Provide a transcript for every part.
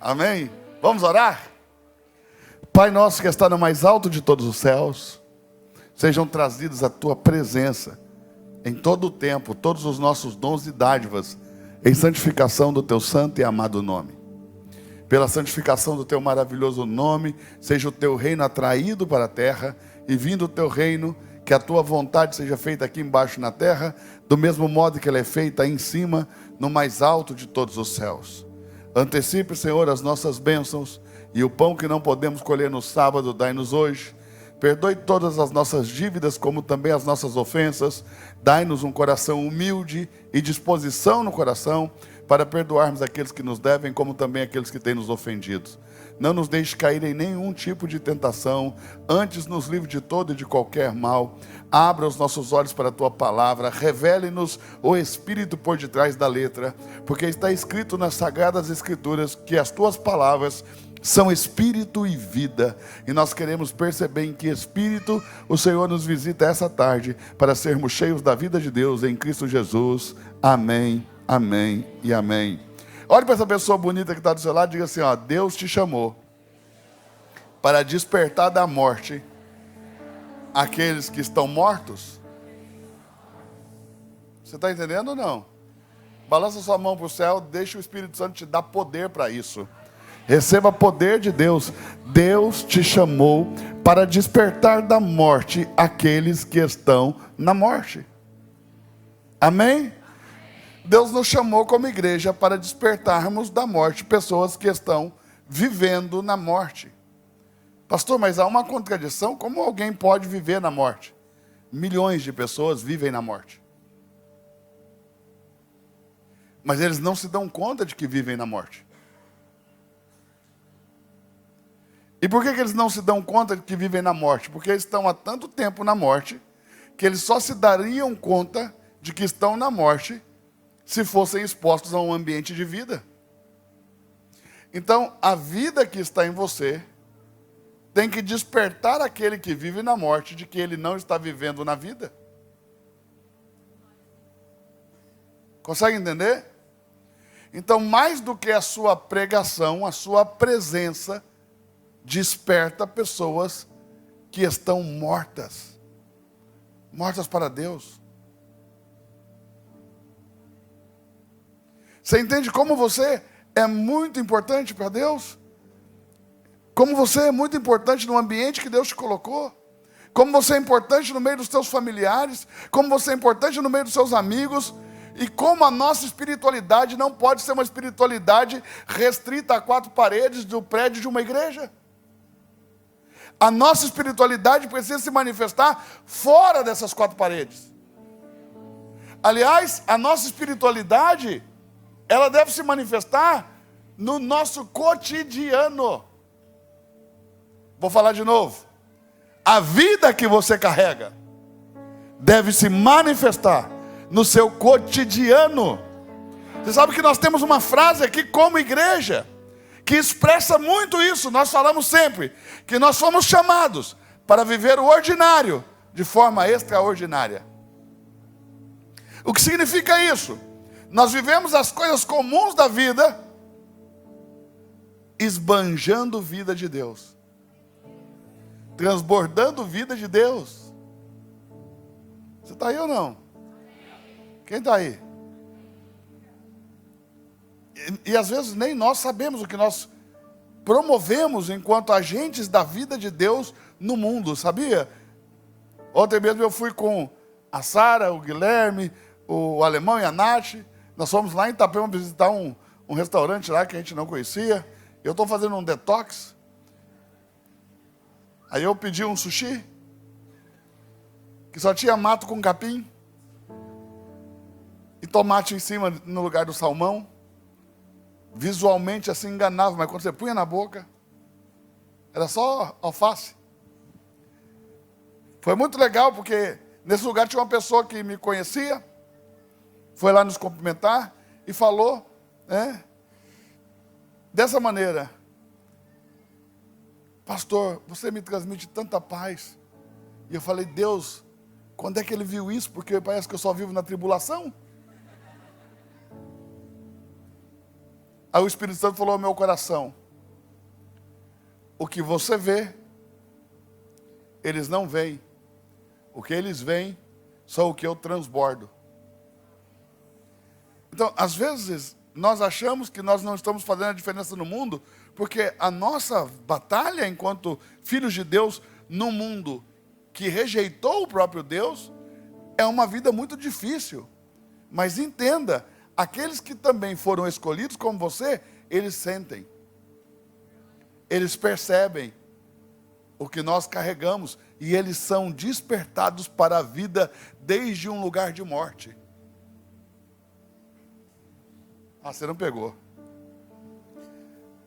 Amém? Vamos orar? Pai nosso que está no mais alto de todos os céus, sejam trazidos à tua presença em todo o tempo, todos os nossos dons e dádivas, em santificação do teu santo e amado nome. Pela santificação do teu maravilhoso nome, seja o teu reino atraído para a terra, e vindo o teu reino, que a tua vontade seja feita aqui embaixo na terra, do mesmo modo que ela é feita aí em cima, no mais alto de todos os céus. Antecipe, Senhor, as nossas bênçãos, e o pão que não podemos colher no sábado, dai-nos hoje. Perdoe todas as nossas dívidas, como também as nossas ofensas. Dai-nos um coração humilde e disposição no coração, para perdoarmos aqueles que nos devem, como também aqueles que têm nos ofendido. Não nos deixe cair em nenhum tipo de tentação, antes nos livre de todo e de qualquer mal. Abra os nossos olhos para a tua palavra, revele-nos o Espírito por detrás da letra, porque está escrito nas Sagradas Escrituras que as tuas palavras são Espírito e vida, e nós queremos perceber em que Espírito o Senhor nos visita essa tarde, para sermos cheios da vida de Deus em Cristo Jesus. Amém, amém e amém. Olhe para essa pessoa bonita que está do seu lado e diga assim, ó: Deus te chamou para despertar da morte aqueles que estão mortos. Você está entendendo ou não? Balança sua mão para o céu, deixa o Espírito Santo te dar poder para isso. Receba poder de Deus. Deus te chamou para despertar da morte aqueles que estão na morte. Amém? Deus nos chamou como igreja para despertarmos da morte pessoas que estão vivendo na morte. Pastor, mas há uma contradição. Como alguém pode viver na morte? Milhões de pessoas vivem na morte. Mas eles não se dão conta de que vivem na morte. E por que eles não se dão conta de que vivem na morte? Porque eles estão há tanto tempo na morte, que eles só se dariam conta de que estão na morte se fossem expostos a um ambiente de vida. Então, a vida que está em você tem que despertar aquele que vive na morte de que ele não está vivendo na vida. Consegue entender? Então, mais do que a sua pregação, a sua presença desperta pessoas que estão mortas. Mortas para Deus. Você entende como você é muito importante para Deus? Como você é muito importante no ambiente que Deus te colocou? Como você é importante no meio dos seus familiares? Como você é importante no meio dos seus amigos? E como a nossa espiritualidade não pode ser uma espiritualidade restrita a 4 paredes do prédio de uma igreja. A nossa espiritualidade precisa se manifestar fora dessas 4 paredes. Aliás, a nossa espiritualidade, ela deve se manifestar no nosso cotidiano. Vou falar de novo. A vida que você carrega deve se manifestar no seu cotidiano. Você sabe que nós temos uma frase aqui como igreja que expressa muito isso. Nós falamos sempre que nós fomos chamados para viver o ordinário de forma extraordinária. O que significa isso? Nós vivemos as coisas comuns da vida, esbanjando vida de Deus, transbordando vida de Deus. Você está aí ou não? Quem está aí? E às vezes nem nós sabemos o que nós promovemos enquanto agentes da vida de Deus no mundo, sabia? Ontem mesmo eu fui com a Sara, o Guilherme, o Alemão e a Nath. Nós fomos lá em Itapema visitar um restaurante lá que a gente não conhecia. Eu estou fazendo um detox. Aí eu pedi um sushi, que só tinha mato com capim, e tomate em cima no lugar do salmão. Visualmente assim enganava, mas quando você punha na boca, era só alface. Foi muito legal, porque nesse lugar tinha uma pessoa que me conhecia, foi lá nos cumprimentar e falou, dessa maneira: pastor, você me transmite tanta paz. E eu falei: Deus, quando é que ele viu isso? Porque parece que eu só vivo na tribulação. Aí o Espírito Santo falou ao meu coração: o que você vê, eles não veem. O que eles veem, só o que eu transbordo. Então, às vezes, nós achamos que nós não estamos fazendo a diferença no mundo, porque a nossa batalha enquanto filhos de Deus, num mundo que rejeitou o próprio Deus, é uma vida muito difícil. Mas entenda, aqueles que também foram escolhidos como você, eles sentem. Eles percebem o que nós carregamos e eles são despertados para a vida desde um lugar de morte. Ah, você não pegou.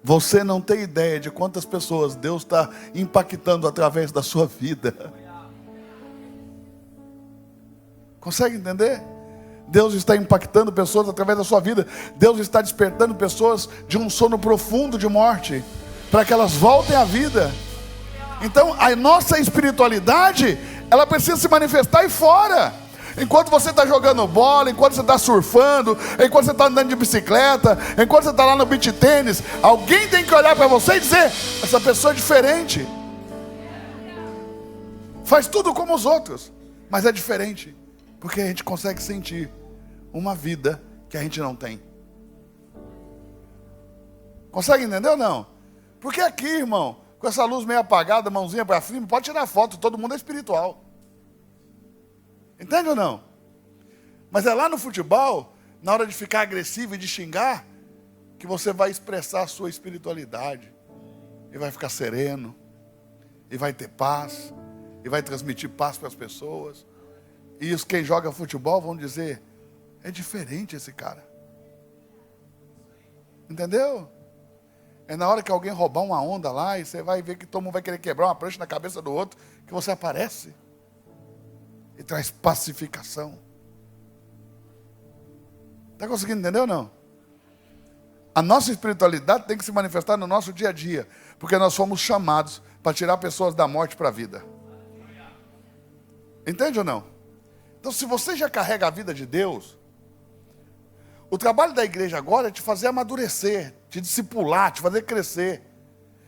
Você não tem ideia de quantas pessoas Deus está impactando através da sua vida. Consegue entender? Deus está impactando pessoas através da sua vida. Deus está despertando pessoas de um sono profundo de morte, para que elas voltem à vida. Então a nossa espiritualidade, ela precisa se manifestar aí fora. Enquanto você está jogando bola, enquanto você está surfando, enquanto você está andando de bicicleta, enquanto você está lá no beach tênis, alguém tem que olhar para você e dizer: essa pessoa é diferente. Faz tudo como os outros, mas é diferente, porque a gente consegue sentir uma vida que a gente não tem. Consegue entender ou não? Porque aqui, irmão, com essa luz meio apagada, mãozinha para cima, pode tirar foto, todo mundo é espiritual. Entende ou não? Mas é lá no futebol, na hora de ficar agressivo e de xingar, que você vai expressar a sua espiritualidade. E vai ficar sereno. E vai ter paz. E vai transmitir paz para as pessoas. E quem joga futebol vão dizer: é diferente esse cara. Entendeu? É na hora que alguém roubar uma onda lá, e você vai ver que todo mundo vai querer quebrar uma prancha na cabeça do outro, que você aparece. E traz pacificação. Está conseguindo entender ou não? A nossa espiritualidade tem que se manifestar no nosso dia a dia, porque nós fomos chamados para tirar pessoas da morte para a vida. Entende ou não? Então, se você já carrega a vida de Deus, o trabalho da igreja agora é te fazer amadurecer, te discipular, te fazer crescer.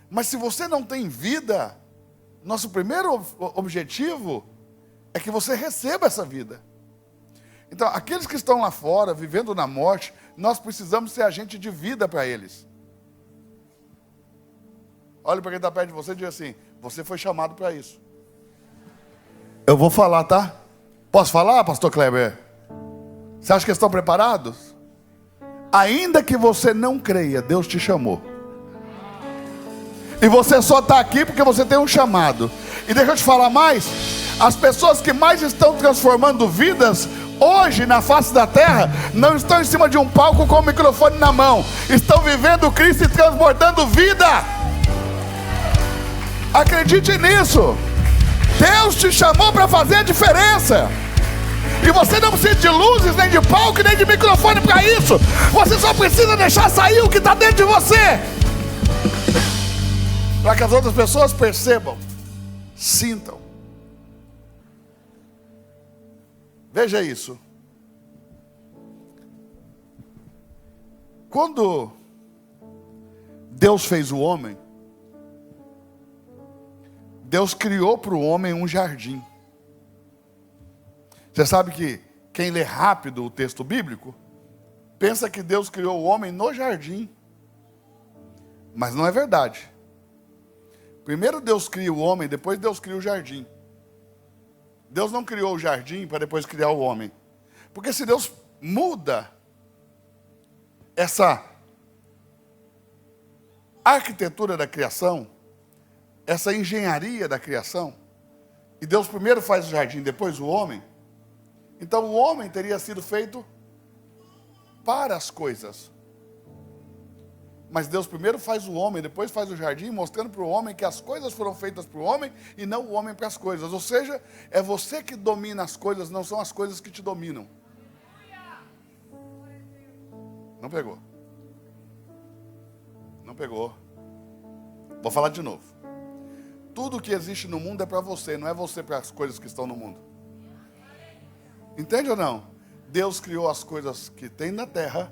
Mas se você não tem vida, nosso primeiro objetivo é que você receba essa vida. Então, aqueles que estão lá fora, vivendo na morte, nós precisamos ser agente de vida para eles. Olha para quem está perto de você e diz assim: você foi chamado para isso. Eu vou falar, tá? Posso falar, pastor Kleber? Você acha que estão preparados? Ainda que você não creia, Deus te chamou. E você só está aqui porque você tem um chamado. E deixa eu te falar mais. As pessoas que mais estão transformando vidas hoje na face da terra, não estão em cima de um palco com o microfone na mão. Estão vivendo Cristo e transbordando vida. Acredite nisso. Deus te chamou para fazer a diferença. E você não precisa de luzes, nem de palco, nem de microfone para isso. Você só precisa deixar sair o que está dentro de você, para que as outras pessoas percebam, sintam. Veja isso. Quando Deus fez o homem, Deus criou para o homem um jardim. Você sabe que quem lê rápido o texto bíblico pensa que Deus criou o homem no jardim. Mas não é verdade. Primeiro Deus cria o homem, depois Deus cria o jardim. Deus não criou o jardim para depois criar o homem. Porque se Deus muda essa arquitetura da criação, essa engenharia da criação, e Deus primeiro faz o jardim, depois o homem, então o homem teria sido feito para as coisas. Mas Deus primeiro faz o homem, depois faz o jardim, mostrando para o homem que as coisas foram feitas para o homem e não o homem para as coisas. Ou seja, é você que domina as coisas, não são as coisas que te dominam. Não pegou. Não pegou. Vou falar de novo. Tudo que existe no mundo é para você, não é você para as coisas que estão no mundo. Entende ou não? Deus criou as coisas que tem na terra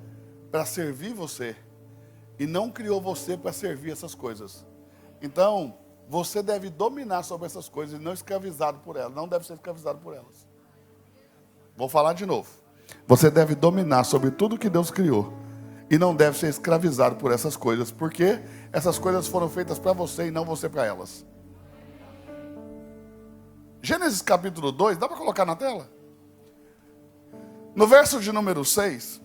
para servir você. e não criou você para servir essas coisas. Então, você deve dominar sobre essas coisas e não escravizado por elas. Não deve ser escravizado por elas. Vou falar de novo. Você deve dominar sobre tudo que Deus criou e não deve ser escravizado por essas coisas, porque essas coisas foram feitas para você e não você para elas. Gênesis capítulo 2, dá para colocar na tela? No verso de número 6,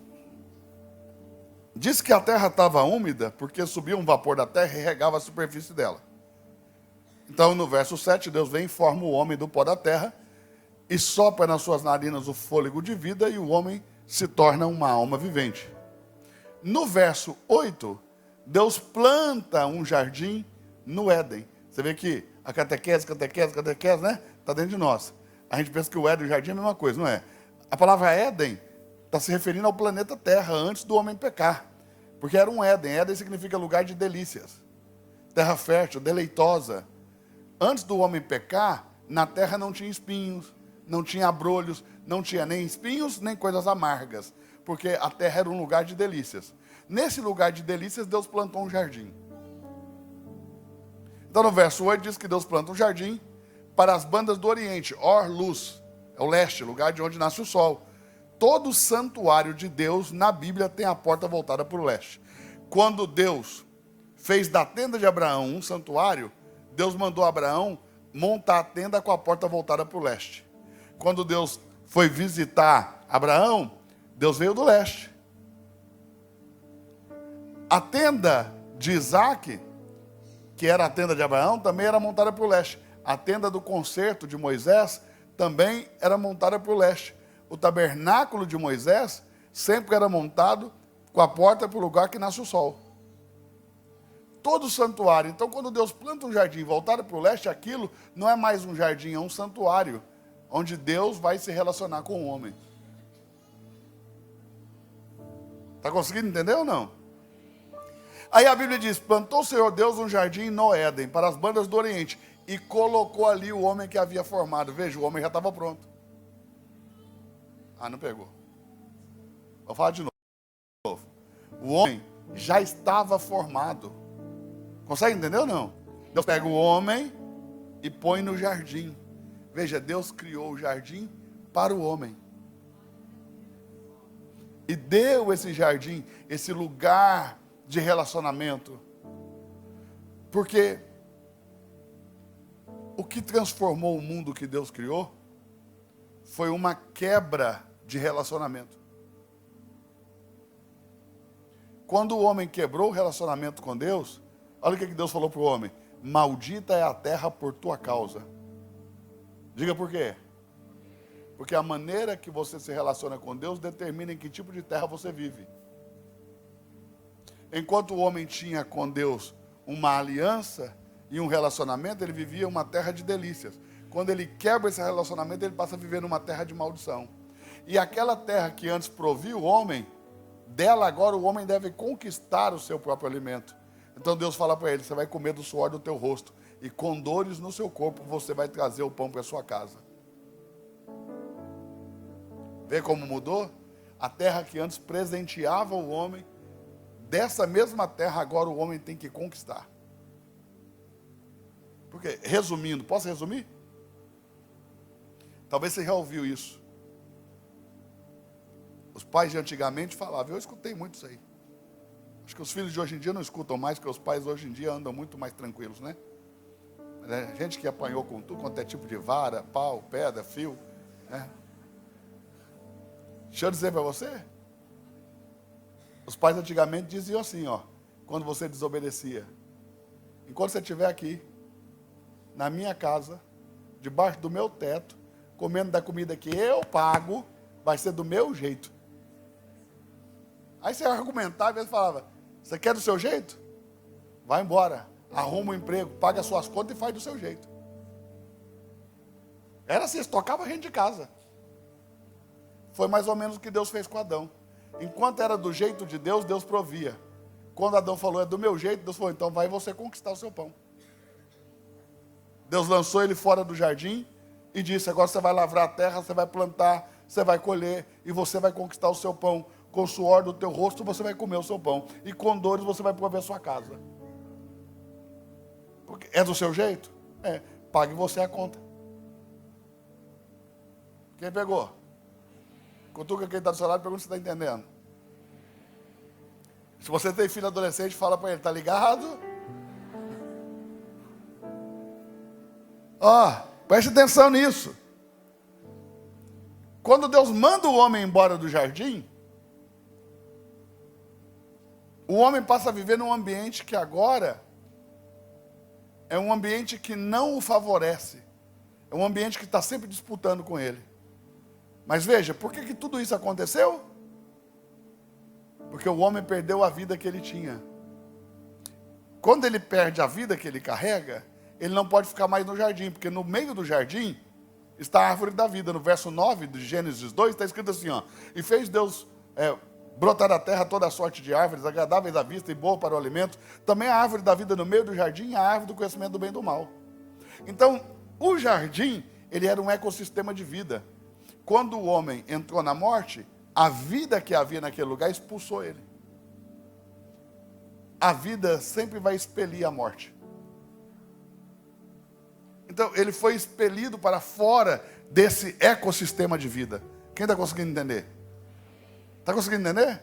diz que a terra estava úmida porque subia um vapor da terra e regava a superfície dela. Então, no verso 7, Deus vem e forma o homem do pó da terra e sopra nas suas narinas o fôlego de vida e o homem se torna uma alma vivente. No verso 8, Deus planta um jardim no Éden. Você vê que a catequese, né? Está dentro de nós. A gente pensa que o Éden e o jardim é a mesma coisa, não é? A palavra Éden está se referindo ao planeta Terra, antes do homem pecar. Porque era um Éden. Éden significa lugar de delícias. Terra fértil, deleitosa. Antes do homem pecar, na terra não tinha espinhos, não tinha abrolhos, não tinha nem espinhos, nem coisas amargas. Porque a terra era um lugar de delícias. Nesse lugar de delícias, Deus plantou um jardim. Então, no verso 8, diz que Deus planta um jardim para as bandas do Oriente. Or, luz, é o leste, lugar de onde nasce o sol. Todo santuário de Deus na Bíblia tem a porta voltada para o leste. Quando Deus fez da tenda de Abraão um santuário, Deus mandou Abraão montar a tenda com a porta voltada para o leste. Quando Deus foi visitar Abraão, Deus veio do leste. A tenda de Isaac, que era a tenda de Abraão, também era montada para o leste. A tenda do concerto de Moisés também era montada para o leste. O tabernáculo de Moisés sempre era montado com a porta para o lugar que nasce o sol. Todo santuário. Então, quando Deus planta um jardim voltado para o leste, aquilo não é mais um jardim, é um santuário, onde Deus vai se relacionar com o homem. Está conseguindo entender ou não? Aí a Bíblia diz, plantou o Senhor Deus um jardim no Éden, para as bandas do Oriente, e colocou ali o homem que havia formado. Veja, o homem já estava pronto. Ah, não pegou. Vou falar de novo. O homem já estava formado. Consegue entender ou não? Deus pega o homem e põe no jardim. Veja, Deus criou o jardim para o homem. E deu esse jardim, esse lugar de relacionamento. Porque o que transformou o mundo que Deus criou foi uma quebra de relacionamento. Quando o homem quebrou o relacionamento com Deus, olha o que Deus falou para o homem: maldita é a terra por tua causa. Diga por quê? Porque a maneira que você se relaciona com Deus determina em que tipo de terra você vive. Enquanto o homem tinha com Deus uma aliança e um relacionamento, ele vivia uma terra de delícias. Quando ele quebra esse relacionamento, ele passa a viver numa terra de maldição. E aquela terra que antes provia o homem, dela agora o homem deve conquistar o seu próprio alimento. Então Deus fala para ele: você vai comer do suor do teu rosto, e com dores no seu corpo você vai trazer o pão para a sua casa. Vê como mudou? A terra que antes presenteava o homem, dessa mesma terra agora o homem tem que conquistar. Porque, resumindo, posso resumir? Talvez você já ouviu isso. Os pais de antigamente falavam, eu escutei muito isso aí. Acho que os filhos de hoje em dia não escutam mais, porque os pais hoje em dia andam muito mais tranquilos, né? Gente que apanhou com tudo quanto é tipo de vara, pau, pedra, fio, né? Deixa eu dizer para você, os pais antigamente diziam assim, ó, quando você desobedecia: enquanto você estiver aqui, na minha casa, debaixo do meu teto, comendo da comida que eu pago, vai ser do meu jeito. Aí você argumentava e vezes falava: você quer do seu jeito? Vai embora, arruma um emprego, paga as suas contas e faz do seu jeito. Era assim, eles tocavam a gente de casa. Foi mais ou menos o que Deus fez com Adão. Enquanto era do jeito de Deus, Deus provia. Quando Adão falou, é do meu jeito, Deus falou, então vai você conquistar o seu pão. Deus lançou ele fora do jardim e disse: agora você vai lavrar a terra, você vai plantar, você vai colher e você vai conquistar o seu pão. com o suor do teu rosto você vai comer o seu pão, e com dores você vai prover a sua casa. Porque é do seu jeito? É, pague você a conta. Quem pegou? Cutuca quem está do seu lado e pergunta se está entendendo. Se você tem filho adolescente, fala para ele, está ligado? Ó, preste atenção nisso. Quando Deus manda o homem embora do jardim, o homem passa a viver num ambiente que agora é um ambiente que não o favorece. É um ambiente que está sempre disputando com ele. Mas veja, por que tudo isso aconteceu? Porque o homem perdeu a vida que ele tinha. Quando ele perde a vida que ele carrega, ele não pode ficar mais no jardim, porque no meio do jardim está a árvore da vida. No verso 9 de Gênesis 2 está escrito assim, ó, e fez Deus brotar da terra toda a sorte de árvores, agradáveis à vista e boa para o alimento, também a árvore da vida no meio do jardim, a árvore do conhecimento do bem e do mal. Então, o jardim, ele era um ecossistema de vida. Quando o homem entrou na morte, a vida que havia naquele lugar expulsou ele. A vida sempre vai expelir a morte. Então, ele foi expelido para fora desse ecossistema de vida. Quem está conseguindo entender? Está conseguindo entender?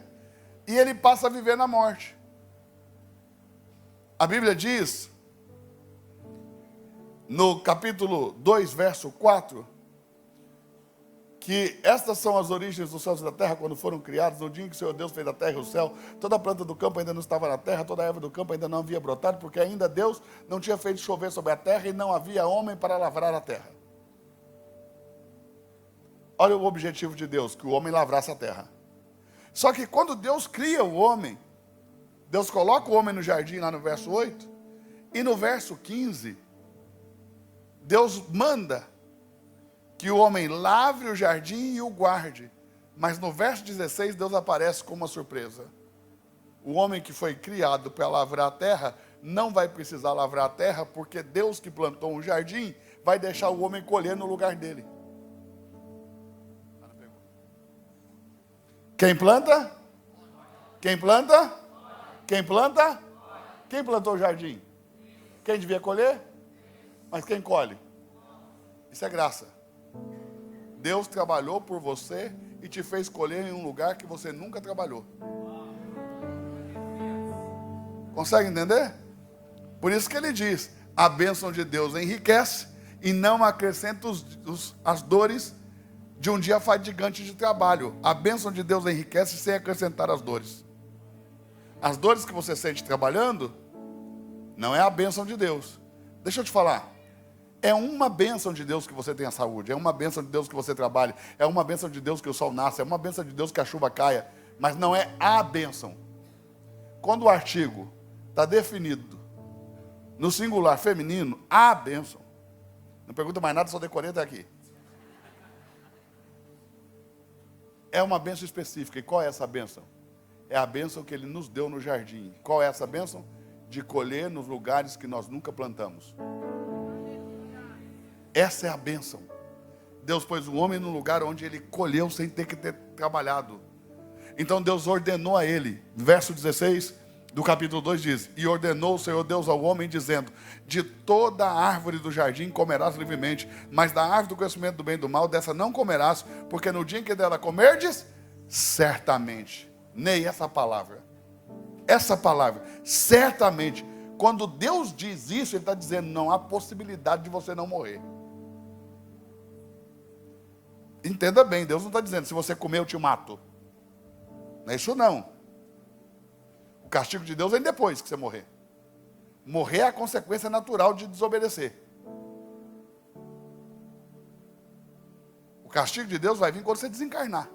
E ele passa a viver na morte. A Bíblia diz, no capítulo 2, verso 4, que estas são as origens dos céus e da terra quando foram criados, no dia em que o Senhor Deus fez a terra e o céu, toda a planta do campo ainda não estava na terra, toda a erva do campo ainda não havia brotado, porque ainda Deus não tinha feito chover sobre a terra e não havia homem para lavrar a terra. Olha o objetivo de Deus, que o homem lavrasse a terra. Só que quando Deus cria o homem, Deus coloca o homem no jardim lá no verso 8, e no verso 15, Deus manda que o homem lavre o jardim e o guarde. Mas no verso 16, Deus aparece com uma surpresa. O homem que foi criado para lavrar a terra, não vai precisar lavrar a terra, porque Deus que plantou um jardim, vai deixar o homem colher no lugar dele. Quem planta? Quem planta? Quem planta? Quem plantou o jardim? Quem devia colher? Mas quem colhe? Isso é graça. Deus trabalhou por você e te fez colher em um lugar que você nunca trabalhou. Consegue entender? Por isso que ele diz, a bênção de Deus enriquece e não acrescenta as dores de um dia fadigante de trabalho. A bênção de Deus enriquece sem acrescentar as dores. As dores que você sente trabalhando, não é a bênção de Deus. Deixa eu te falar. É uma bênção de Deus que você tenha saúde, é uma bênção de Deus que você trabalhe, é uma bênção de Deus que o sol nasça, é uma bênção de Deus que a chuva caia, mas não é a bênção. Quando o artigo está definido no singular feminino, a bênção. Não pergunta mais nada, só decorei até aqui. É uma bênção específica. E qual é essa bênção? É a bênção que ele nos deu no jardim. Qual é essa bênção? De colher nos lugares que nós nunca plantamos. Essa é a bênção. Deus pôs o homem num lugar onde ele colheu sem ter que ter trabalhado. Então Deus ordenou a ele, verso 16 do capítulo 2 diz, e ordenou o Senhor Deus ao homem dizendo, de toda a árvore do jardim comerás livremente, mas da árvore do conhecimento do bem e do mal, dessa não comerás, porque no dia em que dela comerdes, certamente, Ney, essa palavra, certamente, quando Deus diz isso, Ele está dizendo, não há possibilidade de você não morrer. Entenda bem, Deus não está dizendo, se você comer eu te mato. Não é isso não. O castigo de Deus vem depois que você morrer. Morrer é a consequência natural de desobedecer. O castigo de Deus vai vir quando você desencarnar.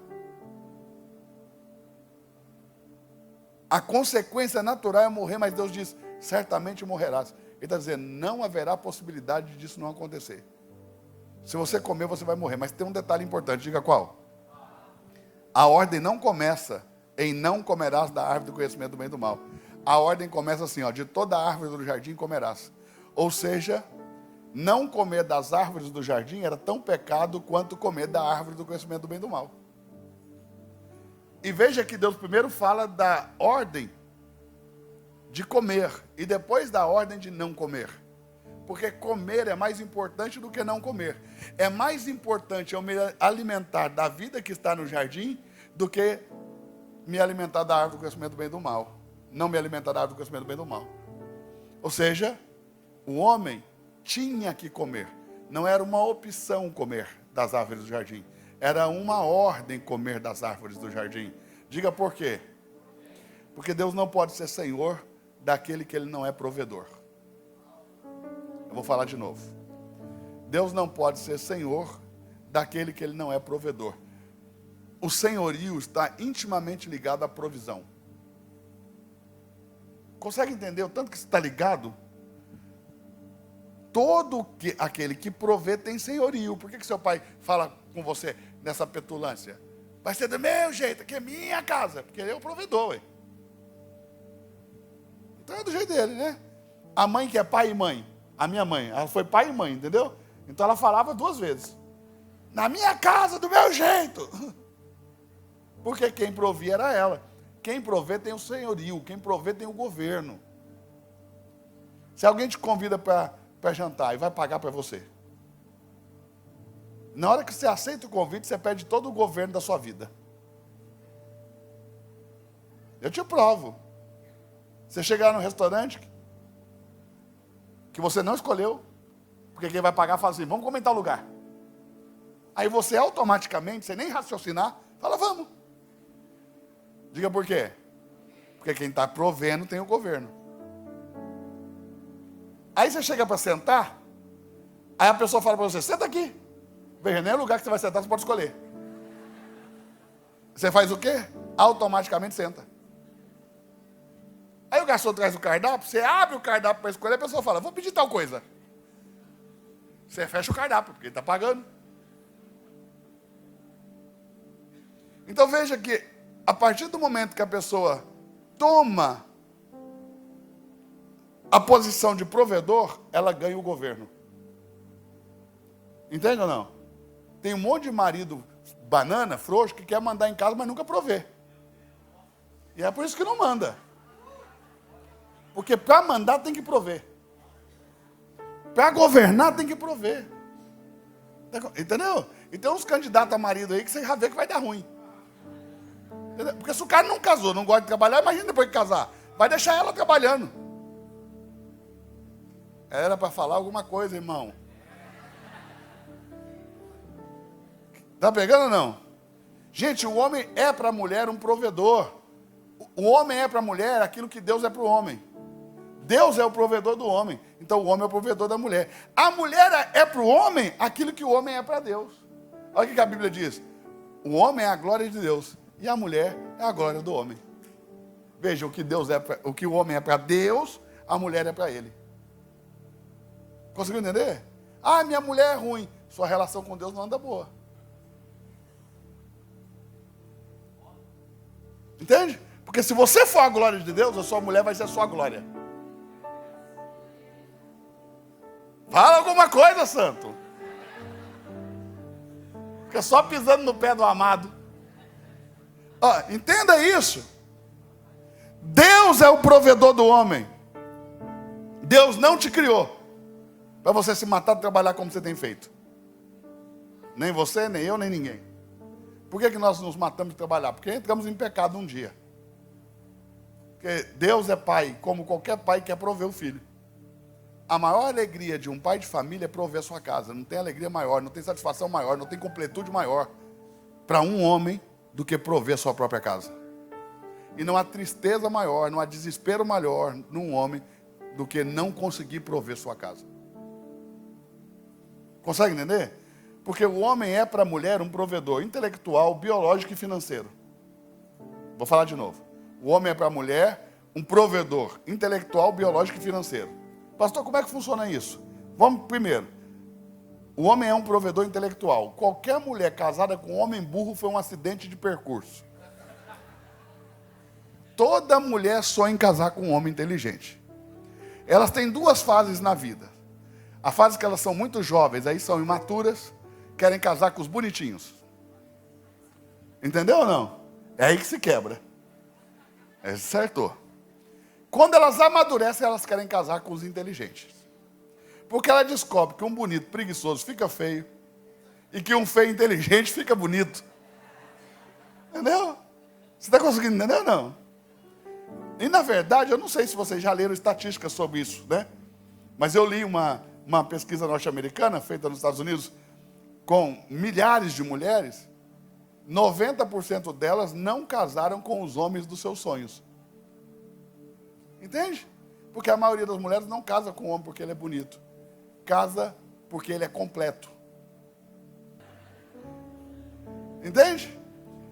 A consequência natural é morrer, mas Deus diz, certamente morrerás. Ele está dizendo, não haverá possibilidade disso não acontecer. Se você comer, você vai morrer. Mas tem um detalhe importante, diga qual? A ordem não começa em não comerás da árvore do conhecimento do bem e do mal. A ordem começa assim, ó, de toda a árvore do jardim comerás. Ou seja, não comer das árvores do jardim era tão pecado quanto comer da árvore do conhecimento do bem e do mal. E veja que Deus primeiro fala da ordem de comer e depois da ordem de não comer. Porque comer é mais importante do que não comer. É mais importante eu me alimentar da vida que está no jardim do que me alimentar da árvore do conhecimento do bem e do mal. Não me alimentar da árvore do conhecimento do bem e do mal. Ou seja, o homem tinha que comer. Não era uma opção comer das árvores do jardim. Era uma ordem comer das árvores do jardim. Diga por quê? Porque Deus não pode ser senhor daquele que ele não é provedor. Eu vou falar de novo. Deus não pode ser senhor daquele que ele não é provedor. O senhorio está intimamente ligado à provisão. Consegue entender o tanto que está ligado? Aquele que provê tem senhorio. Por que seu pai fala com você nessa petulância? Vai ser do meu jeito, aqui é minha casa. Porque ele é o provedor. Ué. Então é do jeito dele, né? A mãe que é pai e mãe. A minha mãe, ela foi pai e mãe, entendeu? Então ela falava 2 vezes. Na minha casa, do meu jeito. Porque quem provia era ela. Quem provê tem o senhorio, quem provê tem o governo. Se alguém te convida para jantar e vai pagar para você, na hora que você aceita o convite, você perde todo o governo da sua vida. Eu te provo. Você chegar num restaurante que você não escolheu, porque quem vai pagar fala assim, vamos comentar o lugar. Aí você automaticamente, sem nem raciocinar, fala, vamos. Diga por quê? Porque quem está provendo tem o governo. Aí você chega para sentar, aí a pessoa fala para você, senta aqui. Veja, nem o lugar que você vai sentar, você pode escolher. Você faz o quê? Automaticamente senta. Aí o garçom traz o cardápio, você abre o cardápio para escolher, a pessoa fala, vou pedir tal coisa. Você fecha o cardápio, porque ele está pagando. Então veja que, a partir do momento que a pessoa toma a posição de provedor, ela ganha o governo. Entende ou não? Tem um monte de marido banana, frouxo, que quer mandar em casa, mas nunca provê. E é por isso que não manda. Porque para mandar tem que prover. Para governar tem que prover. Entendeu? E tem uns candidatos a marido aí que você já vê que vai dar ruim. Entendeu? Porque se o cara não casou, não gosta de trabalhar, imagina depois de casar. Vai deixar ela trabalhando. Era para falar alguma coisa, irmão. Está pegando ou não? Gente, o homem é para a mulher um provedor. O homem é para a mulher aquilo que Deus é para o homem. Deus é o provedor do homem. Então o homem é o provedor da mulher. A mulher é para o homem aquilo que o homem é para Deus. Olha o que a Bíblia diz. O homem é a glória de Deus. E a mulher é a glória do homem. Veja, o que o homem é para Deus, a mulher é para ele. Conseguiu entender? Ah, minha mulher é ruim. Sua relação com Deus não anda boa. Entende? Porque se você for a glória de Deus, a sua mulher vai ser a sua glória. Fala alguma coisa, santo. Fica só pisando no pé do amado. Entenda isso. Deus é o provedor do homem. Deus não te criou para você se matar de trabalhar como você tem feito. Nem você, nem eu, nem ninguém. Por que nós nos matamos de trabalhar? Porque entramos em pecado um dia. Porque Deus é pai, como qualquer pai quer prover o filho. A maior alegria de um pai de família é prover a sua casa. Não tem alegria maior, não tem satisfação maior, não tem completude maior para um homem do que prover a sua própria casa. E não há tristeza maior, não há desespero maior num homem do que não conseguir prover sua casa. Consegue entender? Porque o homem é para a mulher um provedor intelectual, biológico e financeiro. Vou falar de novo. O homem é para a mulher um provedor intelectual, biológico e financeiro. Pastor, como é que funciona isso? Vamos primeiro. O homem é um provedor intelectual. Qualquer mulher casada com um homem burro foi um acidente de percurso. Toda mulher sonha em casar com um homem inteligente. Elas têm 2 fases na vida. A fase que elas são muito jovens, aí são imaturas, querem casar com os bonitinhos. Entendeu ou não? É aí que se quebra. É, acertou. Quando elas amadurecem, elas querem casar com os inteligentes. Porque ela descobre que um bonito preguiçoso fica feio e que um feio inteligente fica bonito. Entendeu? Você está conseguindo entender ou não? E na verdade, eu não sei se vocês já leram estatísticas sobre isso, né? Mas eu li uma pesquisa norte-americana feita nos Estados Unidos com milhares de mulheres. 90% delas não casaram com os homens dos seus sonhos. Entende? Porque a maioria das mulheres não casa com o homem porque ele é bonito. Casa porque ele é completo. Entende?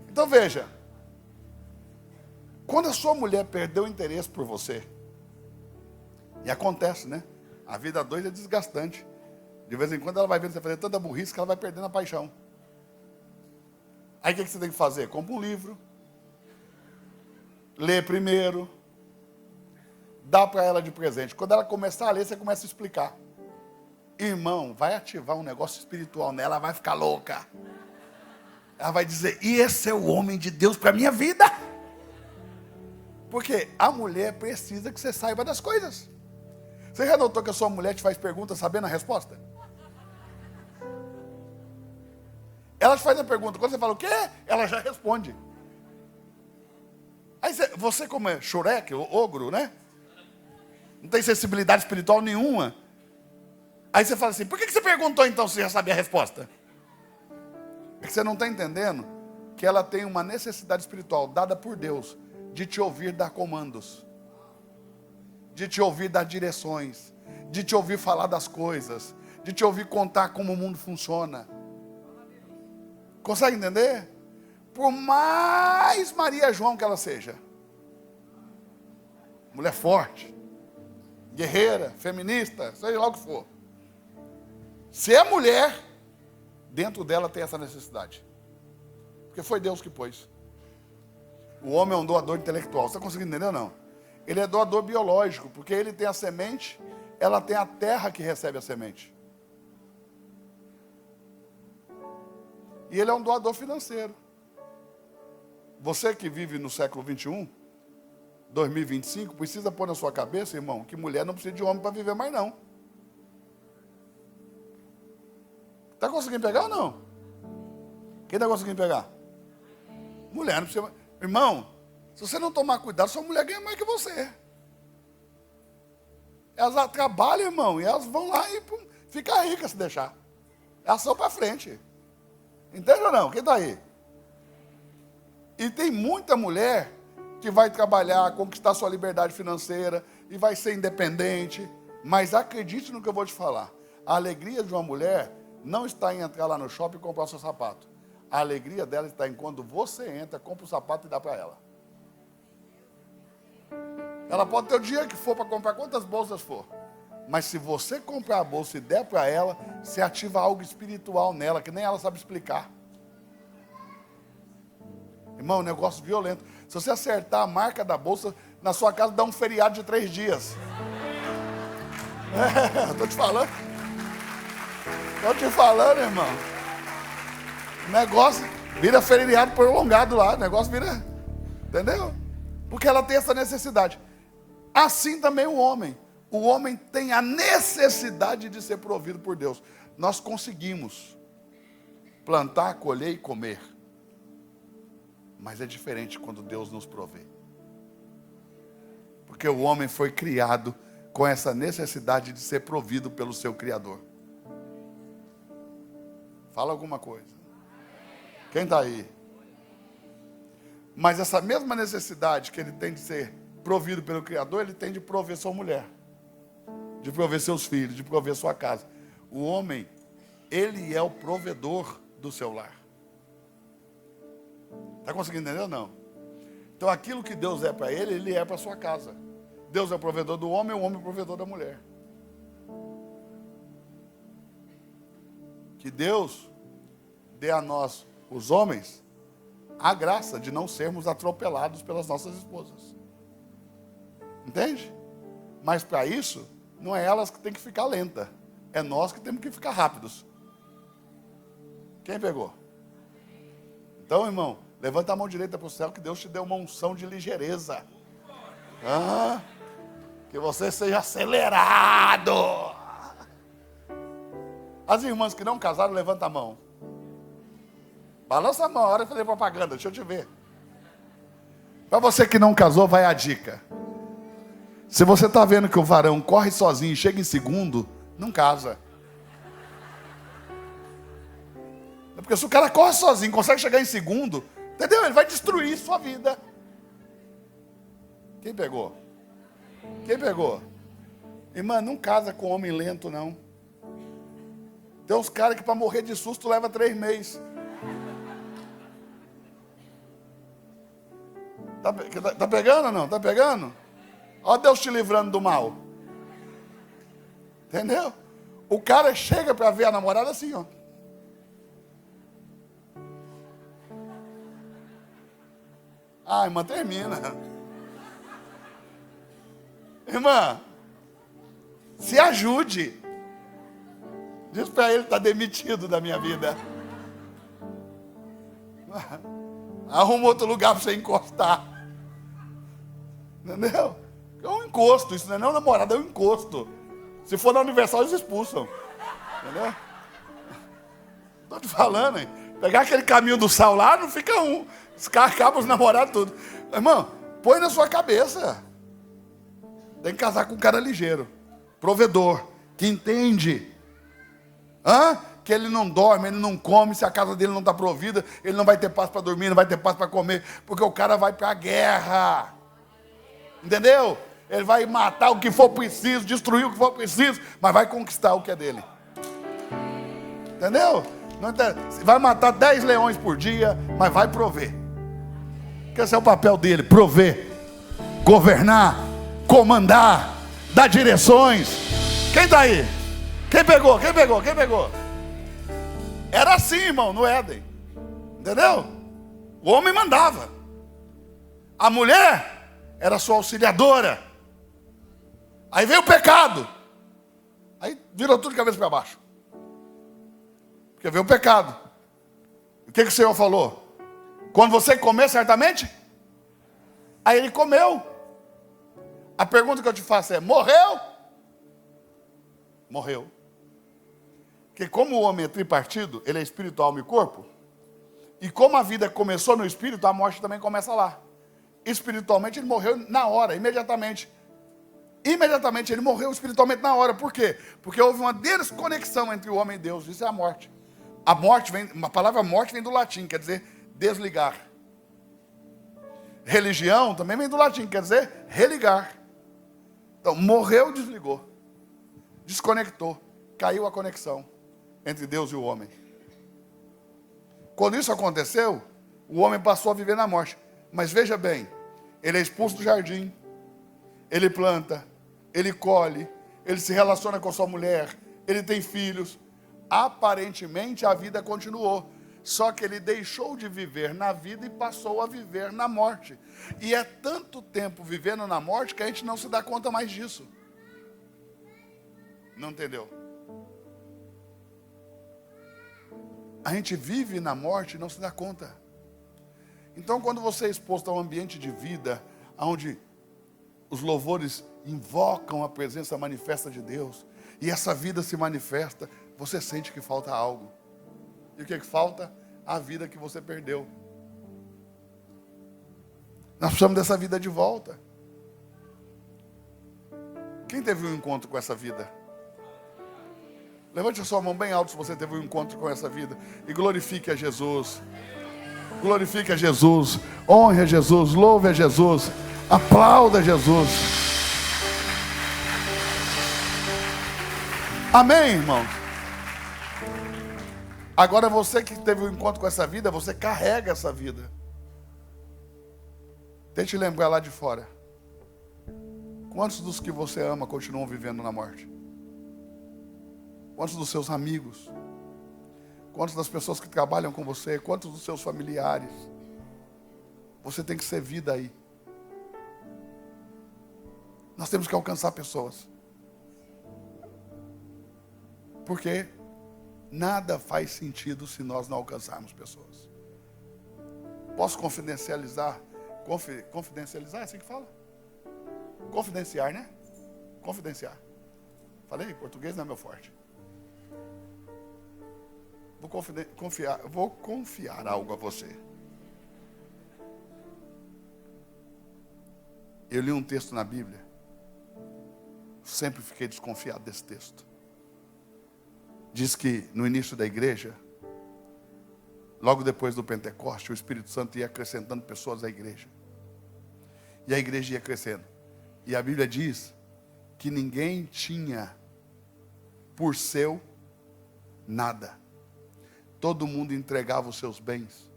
Então veja. Quando a sua mulher perdeu o interesse por você, e acontece, né? A vida a dois é desgastante. De vez em quando ela vai vendo você fazer tanta burrice que ela vai perdendo a paixão. Aí o que você tem que fazer? Compra um livro, lê primeiro, dá para ela de presente. Quando ela começar a ler, você começa a explicar. Irmão, vai ativar um negócio espiritual nela, ela vai ficar louca. Ela vai dizer, e esse é o homem de Deus para a minha vida. Porque a mulher precisa que você saiba das coisas. Você já notou que a sua mulher te faz perguntas sabendo a resposta? Ela te faz a pergunta, quando você fala o quê? Ela já responde. Aí você como é Shurek, ogro, né? Não tem sensibilidade espiritual nenhuma. Aí você fala assim, por que você perguntou então se já sabia a resposta? É que você não está entendendo que ela tem uma necessidade espiritual dada por Deus de te ouvir dar comandos, de te ouvir dar direções, de te ouvir falar das coisas, de te ouvir contar como o mundo funciona. Consegue entender? Por mais Maria João que ela seja, mulher forte, guerreira, feminista, seja lá o que for, se é mulher, dentro dela tem essa necessidade, porque foi Deus que pôs. O homem é um doador intelectual. Você está conseguindo entender ou não? Ele é doador biológico, porque ele tem a semente, ela tem a terra que recebe a semente. E ele é um doador financeiro. Você que vive no século 21, 2025, precisa pôr na sua cabeça, irmão, que mulher não precisa de homem para viver mais não. Está conseguindo pegar ou não? Quem está conseguindo pegar? Mulher não precisa. Irmão, se você não tomar cuidado, sua mulher ganha mais que você. Elas trabalham, irmão, e elas vão lá e ficam ricas se deixar. Elas são para frente. Entende ou não? Quem está aí? E tem muita mulher que vai trabalhar, conquistar sua liberdade financeira e vai ser independente. Mas acredite no que eu vou te falar. A alegria de uma mulher não está em entrar lá no shopping e comprar o seu sapato. A alegria dela está em quando você entra, compra o sapato e dá para ela. Ela pode ter o dinheiro que for para comprar quantas bolsas for. Mas se você comprar a bolsa e der para ela, você ativa algo espiritual nela, que nem ela sabe explicar. Irmão, negócio violento. Se você acertar a marca da bolsa, na sua casa dá um feriado de 3 dias. Estou te falando. Estou te falando, irmão. O negócio vira feriado prolongado lá. O negócio vira... Entendeu? Porque ela tem essa necessidade. Assim também o homem. O homem tem a necessidade de ser provido por Deus. Nós conseguimos plantar, colher e comer. Mas é diferente quando Deus nos provê. Porque o homem foi criado com essa necessidade de ser provido pelo seu Criador. Fala alguma coisa. Quem está aí? Mas essa mesma necessidade que ele tem de ser provido pelo Criador, ele tem de prover sua mulher, de prover seus filhos, de prover sua casa. O homem, ele é o provedor do seu lar. Está conseguindo entender ou não? Então aquilo que Deus é para ele, ele é para sua casa. Deus é o provedor do homem, o homem é o provedor da mulher. Que Deus dê a nós, os homens, a graça de não sermos atropelados pelas nossas esposas. Entende? Mas para isso, não é elas que tem que ficar lenta. É nós que temos que ficar rápidos. Quem pegou? Então, irmão, Levanta a mão direita para o céu, que Deus te deu uma unção de ligeireza. Que você seja acelerado. As irmãs que não casaram, levanta a mão. Balança a mão, a hora de fazer propaganda, deixa eu te ver. Para você que não casou, vai a dica. Se você está vendo que o varão corre sozinho e chega em segundo, não casa. Porque se o cara corre sozinho, consegue chegar em segundo, entendeu? Ele vai destruir sua vida. Quem pegou? Quem pegou? Irmã, não casa com homem lento, não. Tem uns caras que para morrer de susto leva 3 meses. Tá pegando ou não? Tá pegando? Olha Deus te livrando do mal. Entendeu? O cara chega para ver a namorada assim, ó. Irmã, termina. Irmã, se ajude. Diz para ele, está demitido da minha vida. Arruma outro lugar para você encostar. Entendeu? É um encosto, isso não é nem um namorado, é um encosto. Se for na Universal, eles expulsam. Entendeu? Estou te falando, hein? Pegar aquele caminho do sal lá, não fica um. Os caras acabam os namorados tudo. Irmão, põe na sua cabeça. Tem que casar com um cara ligeiro, provedor, que entende. Que ele não dorme, ele não come, se a casa dele não está provida, ele não vai ter paz para dormir, não vai ter paz para comer, porque o cara vai para a guerra. Entendeu? Ele vai matar o que for preciso, destruir o que for preciso, mas vai conquistar o que é dele. Entendeu? Não vai matar 10 leões por dia, mas vai prover. Porque esse é o papel dele, prover, governar, comandar, dar direções. Quem está aí? Quem pegou? Quem pegou? Quem pegou? Era assim, irmão, no Éden. Entendeu? O homem mandava. A mulher era sua auxiliadora. Aí veio o pecado. Aí virou tudo de cabeça para baixo. Porque veio o pecado. O que o Senhor falou? Quando você comer, certamente? Aí ele comeu. A pergunta que eu te faço é: morreu? Morreu. Porque como o homem é tripartido, ele é espírito, alma e corpo. E como a vida começou no espírito, a morte também começa lá. Espiritualmente ele morreu na hora, imediatamente. Imediatamente ele morreu espiritualmente na hora. Por quê? Porque houve uma desconexão entre o homem e Deus. Isso é a morte. A morte vem, a palavra morte vem do latim, quer dizer desligar. Religião também vem do latim, quer dizer religar. Então, morreu, desligou. Desconectou. Caiu a conexão entre Deus e o homem. Quando isso aconteceu, o homem passou a viver na morte. Mas veja bem, ele é expulso do jardim, ele planta, ele colhe, ele se relaciona com a sua mulher, ele tem filhos. Aparentemente a vida continuou, só que ele deixou de viver na vida e passou a viver na morte. E é tanto tempo vivendo na morte que a gente não se dá conta mais disso. Não entendeu? A gente vive na morte e não se dá conta. Então, quando você é exposto a um ambiente de vida, onde os louvores invocam a presença manifesta de Deus, e essa vida se manifesta, você sente que falta algo. E o que falta? A vida que você perdeu. Nós precisamos dessa vida de volta. Quem teve um encontro com essa vida? Levante a sua mão bem alto se você teve um encontro com essa vida. E glorifique a Jesus. Glorifique a Jesus. Honre a Jesus. Louve a Jesus. Aplauda a Jesus. Amém, irmão? Agora você que teve um encontro com essa vida, você carrega essa vida. Tente lembrar lá de fora. Quantos dos que você ama continuam vivendo na morte? Quantos dos seus amigos? Quantas das pessoas que trabalham com você? Quantos dos seus familiares? Você tem que ser vida aí. Nós temos que alcançar pessoas. Porque nada faz sentido se nós não alcançarmos pessoas. Posso confidencializar? Confidencializar, é assim que fala? Confidenciar, né? Confidenciar. Falei? Português não é meu forte. Vou confiar algo a você. Eu li um texto na Bíblia. Sempre fiquei desconfiado desse texto. Diz que no início da igreja, logo depois do Pentecoste, o Espírito Santo ia acrescentando pessoas à igreja. E a igreja ia crescendo. E a Bíblia diz que ninguém tinha por seu nada. Todo mundo entregava os seus bens.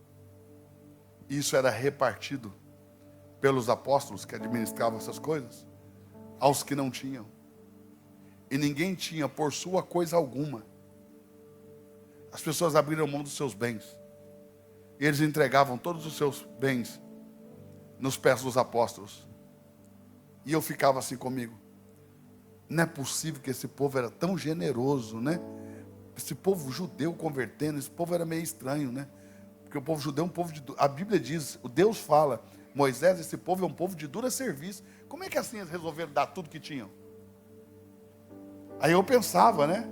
Isso era repartido pelos apóstolos que administravam essas coisas aos que não tinham. E ninguém tinha por sua coisa alguma. As pessoas abriram mão dos seus bens. E eles entregavam todos os seus bens nos pés dos apóstolos. E eu ficava assim comigo. Não é possível que esse povo era tão generoso, né? Esse povo judeu convertendo, esse povo era meio estranho, né? Porque o povo judeu é um povo de... A Bíblia diz, o Deus fala, Moisés, esse povo é um povo de dura serviço. Como é que assim eles resolveram dar tudo que tinham? Aí eu pensava, né?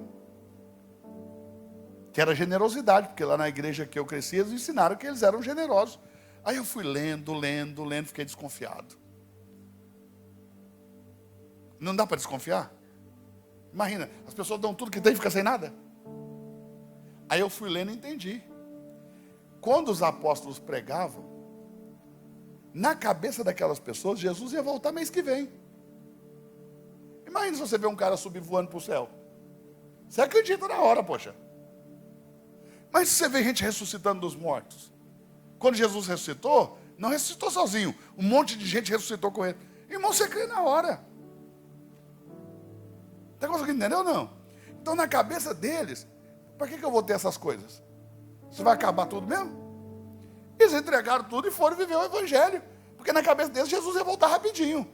Que era generosidade, porque lá na igreja que eu cresci, eles ensinaram que eles eram generosos. Aí eu fui lendo, fiquei desconfiado. Não dá para desconfiar? Imagina, as pessoas dão tudo que tem e ficam sem nada. Aí eu fui lendo e entendi. Quando os apóstolos pregavam, na cabeça daquelas pessoas, Jesus ia voltar mês que vem. Imagina se você vê um cara subir voando para o céu. Você acredita na hora, poxa. Mas se você vê gente ressuscitando dos mortos. Quando Jesus ressuscitou, não ressuscitou sozinho. Um monte de gente ressuscitou com ele. Irmão, você crê na hora. Está conseguindo entender ou não? Então, na cabeça deles, para que eu vou ter essas coisas? Você vai acabar tudo mesmo? Eles entregaram tudo e foram viver o evangelho. Porque na cabeça deles, Jesus ia voltar rapidinho.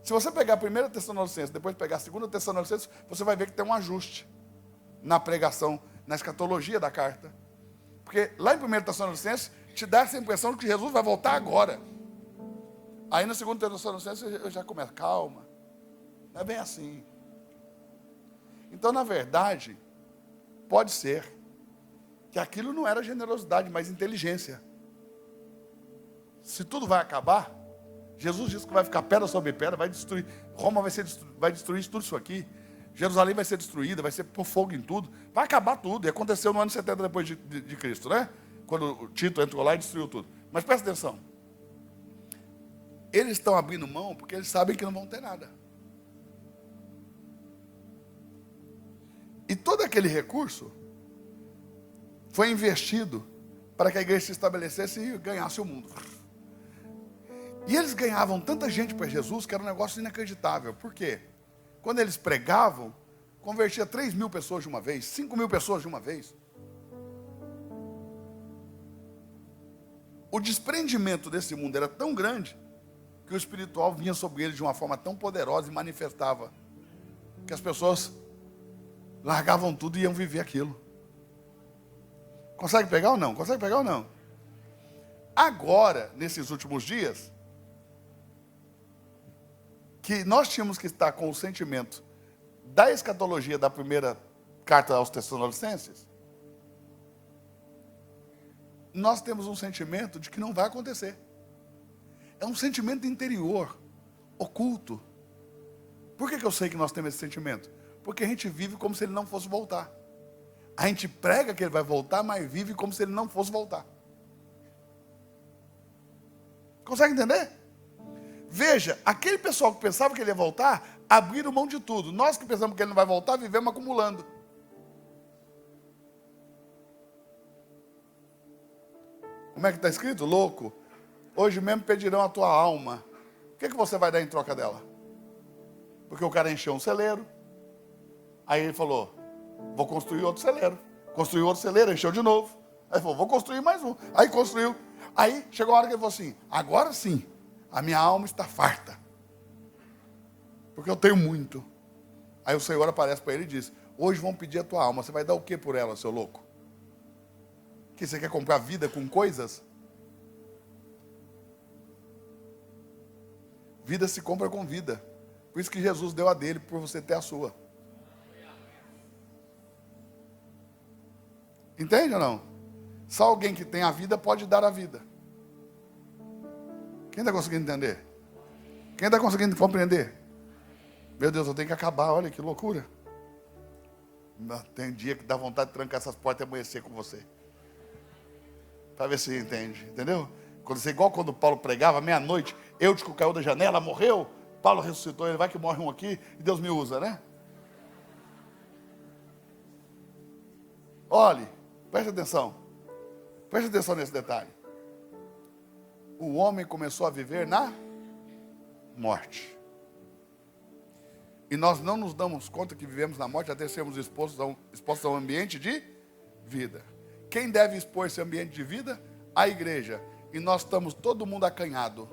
Se você pegar a 1 Tessalonicenses, depois pegar a 2 Tessalonicenses, você vai ver que tem um ajuste na pregação, na escatologia da carta. Porque lá em 1 Tessalonicenses, te dá essa impressão de que Jesus vai voltar agora. Aí na 2 Tessalonicenses, eu já começo, calma. Não é bem assim. Então, na verdade, pode ser que aquilo não era generosidade, mas inteligência. Se tudo vai acabar, Jesus disse que vai ficar pedra sobre pedra, vai destruir. Roma vai destruir tudo isso aqui. Jerusalém vai ser destruída, vai ser por fogo em tudo. Vai acabar tudo. E aconteceu no ano 70 depois de Cristo, né? Quando o Tito entrou lá e destruiu tudo. Mas presta atenção. Eles estão abrindo mão porque eles sabem que não vão ter nada. E todo aquele recurso foi investido para que a igreja se estabelecesse e ganhasse o mundo. E eles ganhavam tanta gente para Jesus que era um negócio inacreditável. Por quê? Quando eles pregavam, convertia 3.000 pessoas de uma vez, 5.000 pessoas de uma vez. O desprendimento desse mundo era tão grande que o espiritual vinha sobre ele de uma forma tão poderosa e manifestava que as pessoas largavam tudo e iam viver aquilo. Consegue pegar ou não? Consegue pegar ou não? Agora, nesses últimos dias, que nós tínhamos que estar com o sentimento da escatologia da primeira carta aos Tessalonicenses, nós temos um sentimento de que não vai acontecer. É um sentimento interior, oculto. Por que eu sei que nós temos esse sentimento? Porque a gente vive como se ele não fosse voltar. A gente prega que ele vai voltar, mas vive como se ele não fosse voltar. Consegue entender? Veja, aquele pessoal que pensava que ele ia voltar, abriram mão de tudo. Nós que pensamos que ele não vai voltar, vivemos acumulando. Como é que está escrito? Louco, hoje mesmo pedirão a tua alma. O que você vai dar em troca dela? Porque o cara encheu um celeiro. Aí ele falou, vou construir outro celeiro. Construiu outro celeiro, encheu de novo. Aí ele falou, vou construir mais um. Aí construiu. Aí chegou a hora que ele falou assim, agora sim, a minha alma está farta. Porque eu tenho muito. Aí o Senhor aparece para ele e diz, hoje vão pedir a tua alma, você vai dar o que por ela, seu louco? Que você quer comprar vida com coisas? Vida se compra com vida. Por isso que Jesus deu a dele, por você ter a sua. Entende ou não? Só alguém que tem a vida pode dar a vida. Quem está conseguindo entender? Quem está conseguindo compreender? Meu Deus, eu tenho que acabar, olha que loucura. Tem dia que dá vontade de trancar essas portas e amanhecer com você. Para ver se entende, entendeu? Igual quando Paulo pregava, meia-noite, Eutico caiu da janela, morreu, Paulo ressuscitou, ele vai que morre um aqui, e Deus me usa, né? Olhe, preste atenção nesse detalhe. O homem começou a viver na morte. E nós não nos damos conta que vivemos na morte até sermos expostos a um ambiente de vida. Quem deve expor esse ambiente de vida? A igreja. E nós estamos todo mundo acanhado.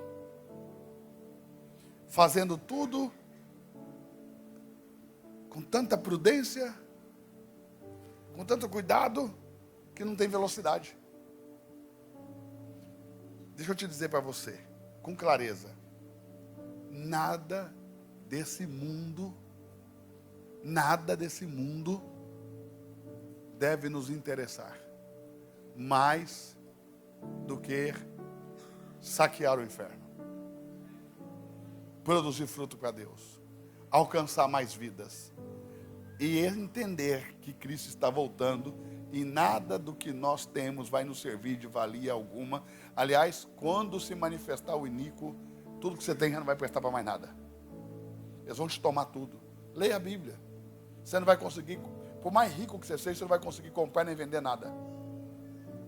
Fazendo tudo com tanta prudência, com tanto cuidado, que não tem velocidade. Deixa eu te dizer para você, com clareza. Nada desse mundo deve nos interessar mais do que saquear o inferno, produzir fruto para Deus, alcançar mais vidas e entender que Cristo está voltando e nada do que nós temos vai nos servir de valia alguma. Aliás, quando se manifestar o iníquo, tudo que você tem já não vai prestar para mais nada. Eles vão te tomar tudo. Leia a Bíblia. Você não vai conseguir, por mais rico que você seja, você não vai conseguir comprar nem vender nada.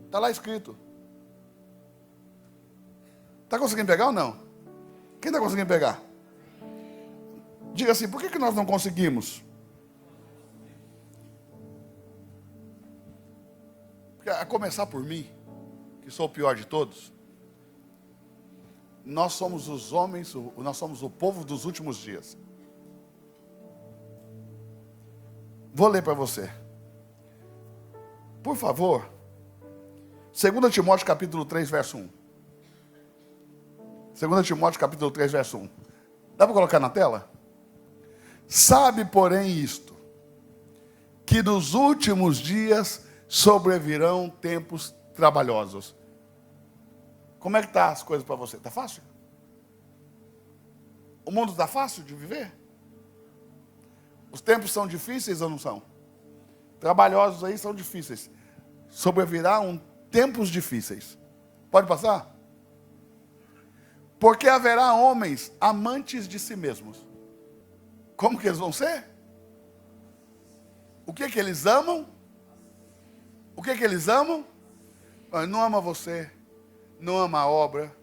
Está lá escrito. Está conseguindo pegar ou não? Quem está conseguindo pegar? Diga assim, por que nós não conseguimos? Porque, a começar por mim, que sou o pior de todos, nós somos nós somos o povo dos últimos dias. Vou ler para você. Por favor. 2 Timóteo capítulo 3, verso 1. 2 Timóteo capítulo 3, verso 1. Dá para colocar na tela? Sabe, porém, isto, que nos últimos dias sobrevirão tempos trabalhosos. Como é que está as coisas para você? Está fácil? O mundo está fácil de viver? Os tempos são difíceis ou não são? Trabalhosos aí são difíceis. Sobrevirão tempos difíceis. Pode passar? Porque haverá homens amantes de si mesmos. Como que eles vão ser? O que eles amam? O que eles amam? Não ama você, não ama a obra,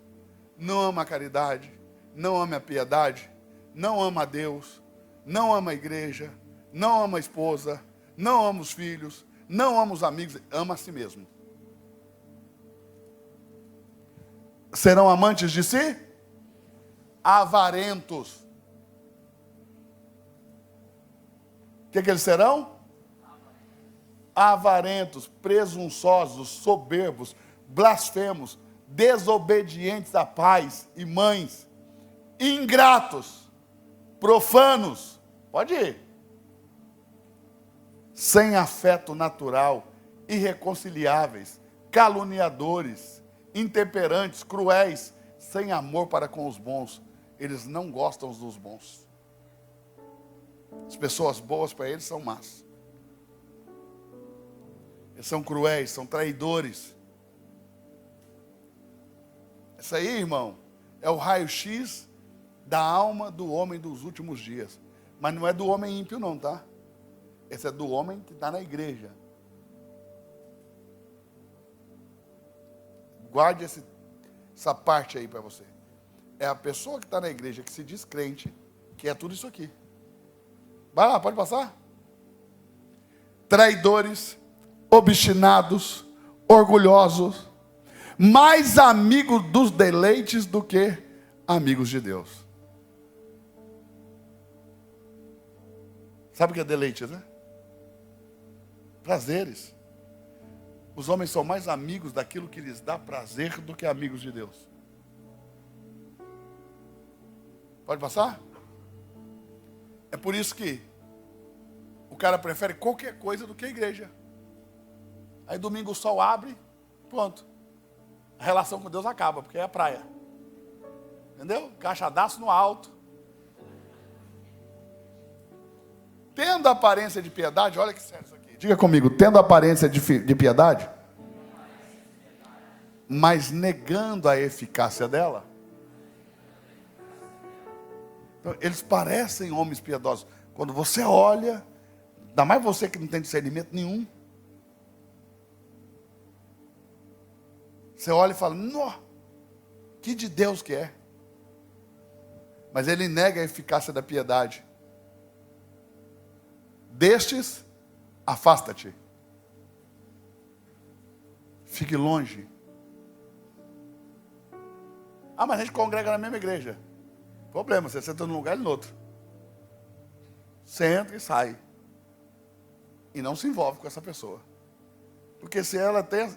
não ama a caridade, não ama a piedade, não ama a Deus, não ama a igreja, não ama a esposa, não ama os filhos, não ama os amigos, ama a si mesmo. Serão amantes de si? Avarentos. O que eles serão? Avarentos, presunçosos, soberbos, blasfemos, desobedientes a pais e mães, ingratos, profanos, pode ir, sem afeto natural, irreconciliáveis, caluniadores, intemperantes, cruéis, sem amor para com os bons. Eles não gostam dos bons. As pessoas boas para eles são más. Eles são cruéis, são traidores. Isso aí, irmão, é o raio-x da alma do homem dos últimos dias. Mas não é do homem ímpio não, tá? Esse é do homem que está na igreja. Guarde essa parte aí para você. É a pessoa que está na igreja, que se diz crente, que é tudo isso aqui. Vai lá, pode passar? Traidores, obstinados, orgulhosos, mais amigos dos deleites do que amigos de Deus. Sabe o que é deleites, né? Prazeres. Os homens são mais amigos daquilo que lhes dá prazer do que amigos de Deus. Pode passar? É por isso que o cara prefere qualquer coisa do que a igreja. Aí domingo o sol abre, pronto. A relação com Deus acaba, porque é a praia. Entendeu? Caixadaço no alto. Tendo aparência de piedade, olha que sério isso aqui. Diga comigo, tendo aparência de piedade, mas negando a eficácia dela. Então, eles parecem homens piedosos. Quando você olha, ainda mais você que não tem discernimento nenhum. Você olha e fala, nó, que de Deus que é. Mas ele nega a eficácia da piedade. Destes, afasta-te. Fique longe. Ah, mas a gente congrega na mesma igreja. Problema, você senta num lugar e no outro. Você entra e sai. E não se envolve com essa pessoa. Porque se ela tem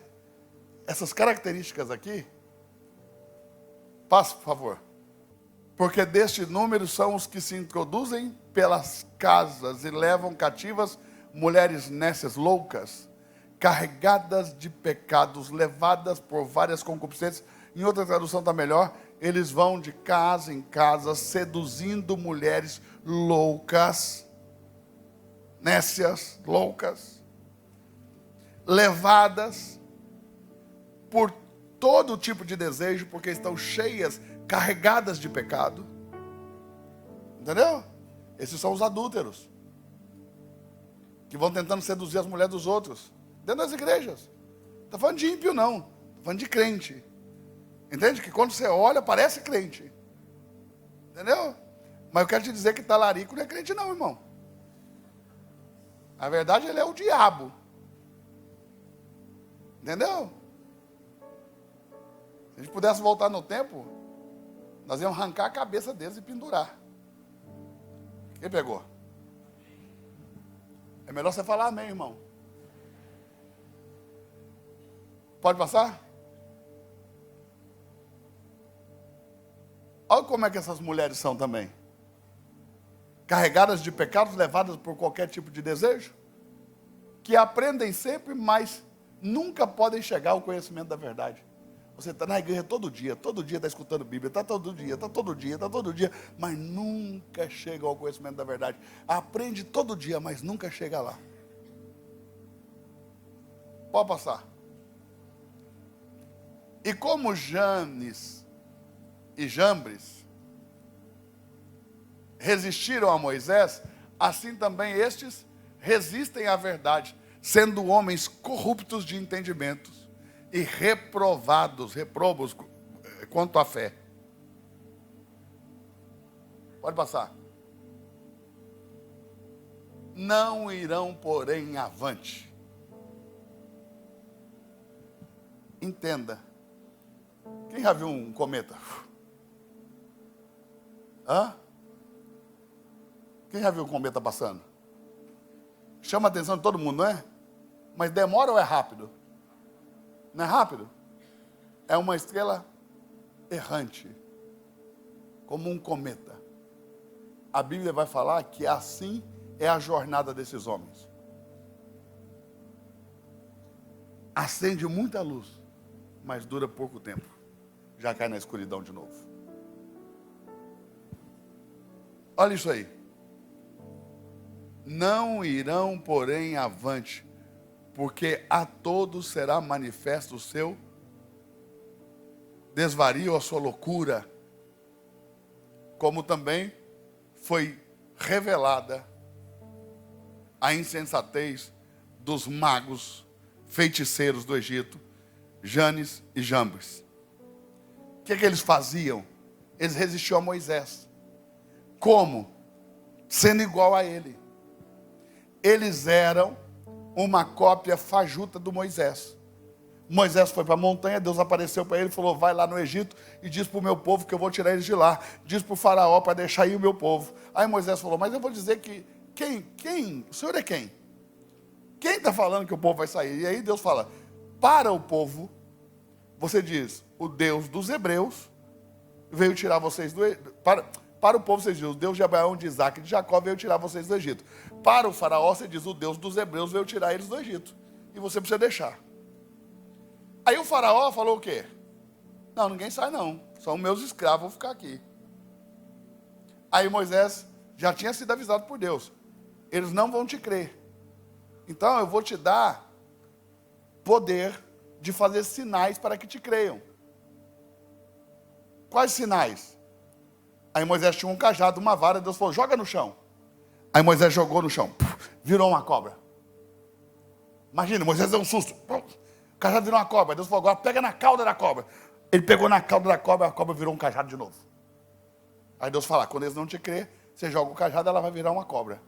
essas características aqui, passe, por favor. Porque deste número são os que se introduzem pelas casas e levam cativas mulheres nécias, loucas, carregadas de pecados, levadas por várias concupiscências. Em outra tradução está melhor, eles vão de casa em casa, seduzindo mulheres loucas, nécias, loucas, levadas por todo tipo de desejo, porque estão cheias, carregadas de pecado. Entendeu? Esses são os adúlteros, que vão tentando seduzir as mulheres dos outros, dentro das igrejas. Não está falando de ímpio não, está falando de crente. Entende? Que quando você olha, parece crente. Entendeu? Mas eu quero te dizer que talarico não é crente não, irmão. Na verdade, ele é o diabo. Entendeu? Se a gente pudesse voltar no tempo, nós íamos arrancar a cabeça deles e pendurar. Quem pegou? É melhor você falar amém, irmão. Pode passar? Olha como é que essas mulheres são também. Carregadas de pecados, levadas por qualquer tipo de desejo, que aprendem sempre, mas nunca podem chegar ao conhecimento da verdade. Você está na igreja todo dia está escutando Bíblia, está todo dia, mas nunca chega ao conhecimento da verdade. Aprende todo dia, mas nunca chega lá. Pode passar. E como Janes e Jambres resistiram a Moisés, assim também estes resistem à verdade, sendo homens corruptos de entendimentos e reprobos quanto à fé. Pode passar. Não irão, porém, avante. Entenda. Quem já viu um cometa? Hã? Quem já viu um cometa passando? Chama a atenção de todo mundo, não é? Mas demora ou é rápido? Não é rápido? É uma estrela errante, como um cometa. A Bíblia vai falar que assim é a jornada desses homens. Acende muita luz, mas dura pouco tempo. Já cai na escuridão de novo. Olha isso aí. Não irão, porém, avante, porque a todos será manifesto o seu desvario, a sua loucura, como também foi revelada a insensatez dos magos, feiticeiros do Egito, Janes e Jambres. O que eles faziam? Eles resistiam a Moisés. Como? Sendo igual a ele. Eles eram uma cópia fajuta do Moisés. Moisés foi para a montanha, Deus apareceu para ele e falou: vai lá no Egito e diz para o meu povo que eu vou tirar eles de lá. Diz para o faraó para deixar ir o meu povo. Aí Moisés falou: mas eu vou dizer que quem? O senhor é quem? Quem está falando que o povo vai sair? E aí Deus fala: para o povo, você diz: o Deus dos hebreus veio tirar vocês do Egito. Para o povo você diz, o Deus de Abraão, de Isaac e de Jacó veio tirar vocês do Egito. Para o faraó você diz, o Deus dos hebreus veio tirar eles do Egito. E você precisa deixar. Aí o faraó falou o quê? Não, ninguém sai não. São meus escravos, vou ficar aqui. Aí Moisés já tinha sido avisado por Deus. Eles não vão te crer. Então eu vou te dar poder de fazer sinais para que te creiam. Quais sinais? Aí Moisés tinha um cajado, uma vara, Deus falou, joga no chão. Aí Moisés jogou no chão, virou uma cobra. Imagina, Moisés deu um susto. O cajado virou uma cobra. Deus falou, agora pega na cauda da cobra. Ele pegou na cauda da cobra, a cobra virou um cajado de novo. Aí Deus fala, quando eles não te crêem, você joga o cajado, ela vai virar uma cobra.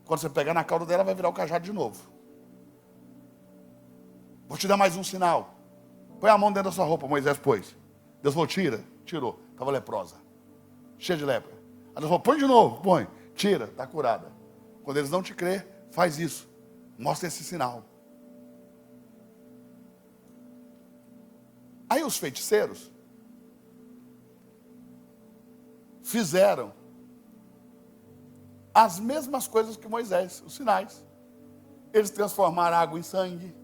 Quando você pegar na cauda dela, vai virar o cajado de novo. Vou te dar mais um sinal. Põe a mão dentro da sua roupa, Moisés pôs. Deus falou, tira. Tirou. Estava leprosa. Cheia de lepra. Aí Deus falou, põe de novo. Põe. Tira. Está curada. Quando eles não te crêem, faz isso. Mostra esse sinal. Aí os feiticeiros fizeram as mesmas coisas que Moisés, os sinais. Eles transformaram água em sangue.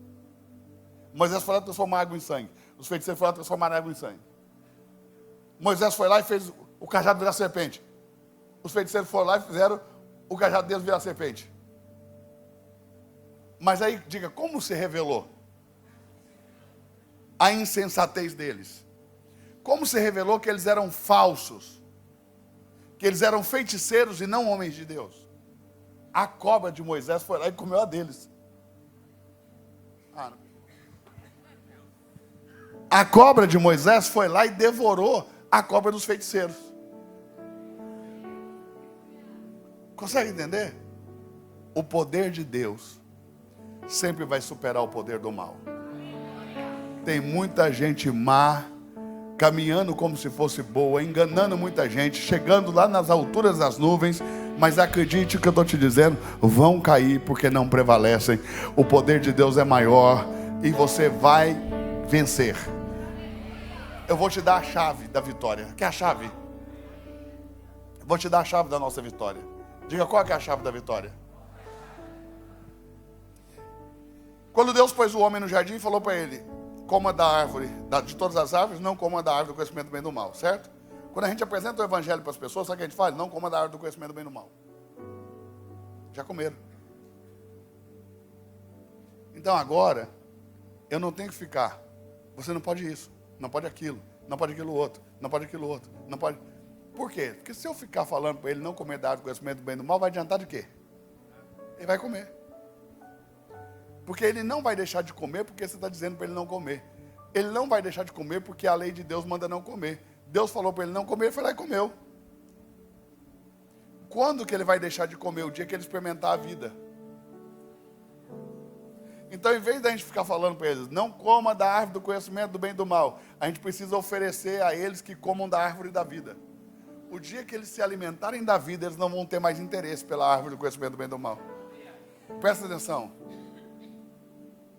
Moisés foi lá transformar água em sangue. Os feiticeiros foram lá transformar água em sangue. Moisés foi lá e fez o cajado virar serpente. Os feiticeiros foram lá e fizeram o cajado deles virar serpente. Mas aí, diga, como se revelou a insensatez deles? Como se revelou que eles eram falsos? Que eles eram feiticeiros e não homens de Deus? A cobra de Moisés foi lá e comeu a deles. A cobra de Moisés foi lá e devorou a cobra dos feiticeiros. Consegue entender? O poder de Deus sempre vai superar o poder do mal. Tem muita gente má, caminhando como se fosse boa, enganando muita gente, chegando lá nas alturas das nuvens, mas acredite o que eu estou te dizendo, vão cair porque não prevalecem. O poder de Deus é maior e você vai vencer. Eu vou te dar a chave da vitória. Quer a chave? Eu vou te dar a chave da nossa vitória. Diga, qual é a chave da vitória? Quando Deus pôs o homem no jardim, falou para ele, coma da árvore, de todas as árvores, não coma da árvore do conhecimento do bem e do mal, certo? Quando a gente apresenta o evangelho para as pessoas, sabe o que a gente faz? Não coma da árvore do conhecimento do bem e do mal. Já comeram. Então agora, eu não tenho que ficar. Você não pode isso, não pode aquilo, não pode aquilo outro, não pode aquilo outro, não pode... Por quê? Porque se eu ficar falando para ele não comer da árvore do conhecimento do bem e do mal, vai adiantar de quê? Ele vai comer. Porque ele não vai deixar de comer porque você está dizendo para ele não comer. Ele não vai deixar de comer porque a lei de Deus manda não comer. Deus falou para ele não comer, ele foi lá e comeu. Quando que ele vai deixar de comer? O dia que ele experimentar a vida. Então, em vez da gente ficar falando para eles, não coma da árvore do conhecimento do bem e do mal, a gente precisa oferecer a eles que comam da árvore da vida. O dia que eles se alimentarem da vida, eles não vão ter mais interesse pela árvore do conhecimento do bem e do mal. Presta atenção.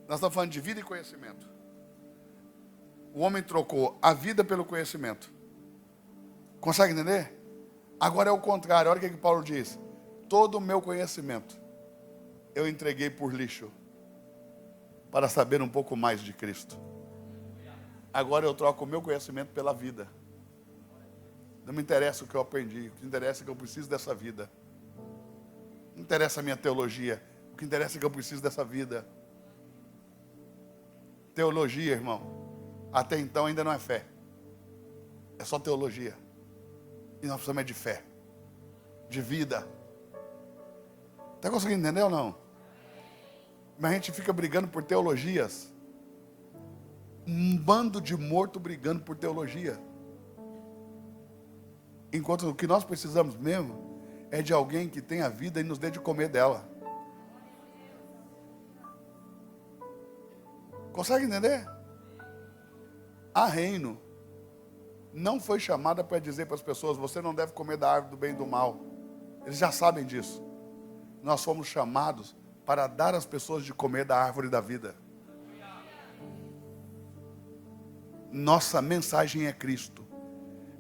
Nós estamos falando de vida e conhecimento. O homem trocou a vida pelo conhecimento. Consegue entender? Agora é o contrário. Olha o que Paulo diz. Todo o meu conhecimento eu entreguei por lixo para saber um pouco mais de Cristo. Agora eu troco o meu conhecimento pela vida. Não me interessa o que eu aprendi. O que interessa é que eu preciso dessa vida. Não interessa a minha teologia. O que interessa é que eu preciso dessa vida. Teologia, irmão, até então ainda não é fé. É só teologia. E nós precisamos de fé. De vida. Está conseguindo entender ou não? Mas a gente fica brigando por teologias. Um bando de morto brigando por teologia. Enquanto o que nós precisamos mesmo é de alguém que tenha vida e nos dê de comer dela. Consegue entender? A reino não foi chamada para dizer para as pessoas, você não deve comer da árvore do bem e do mal. Eles já sabem disso. Nós fomos chamados para dar às pessoas de comer da árvore da vida. Nossa mensagem é Cristo.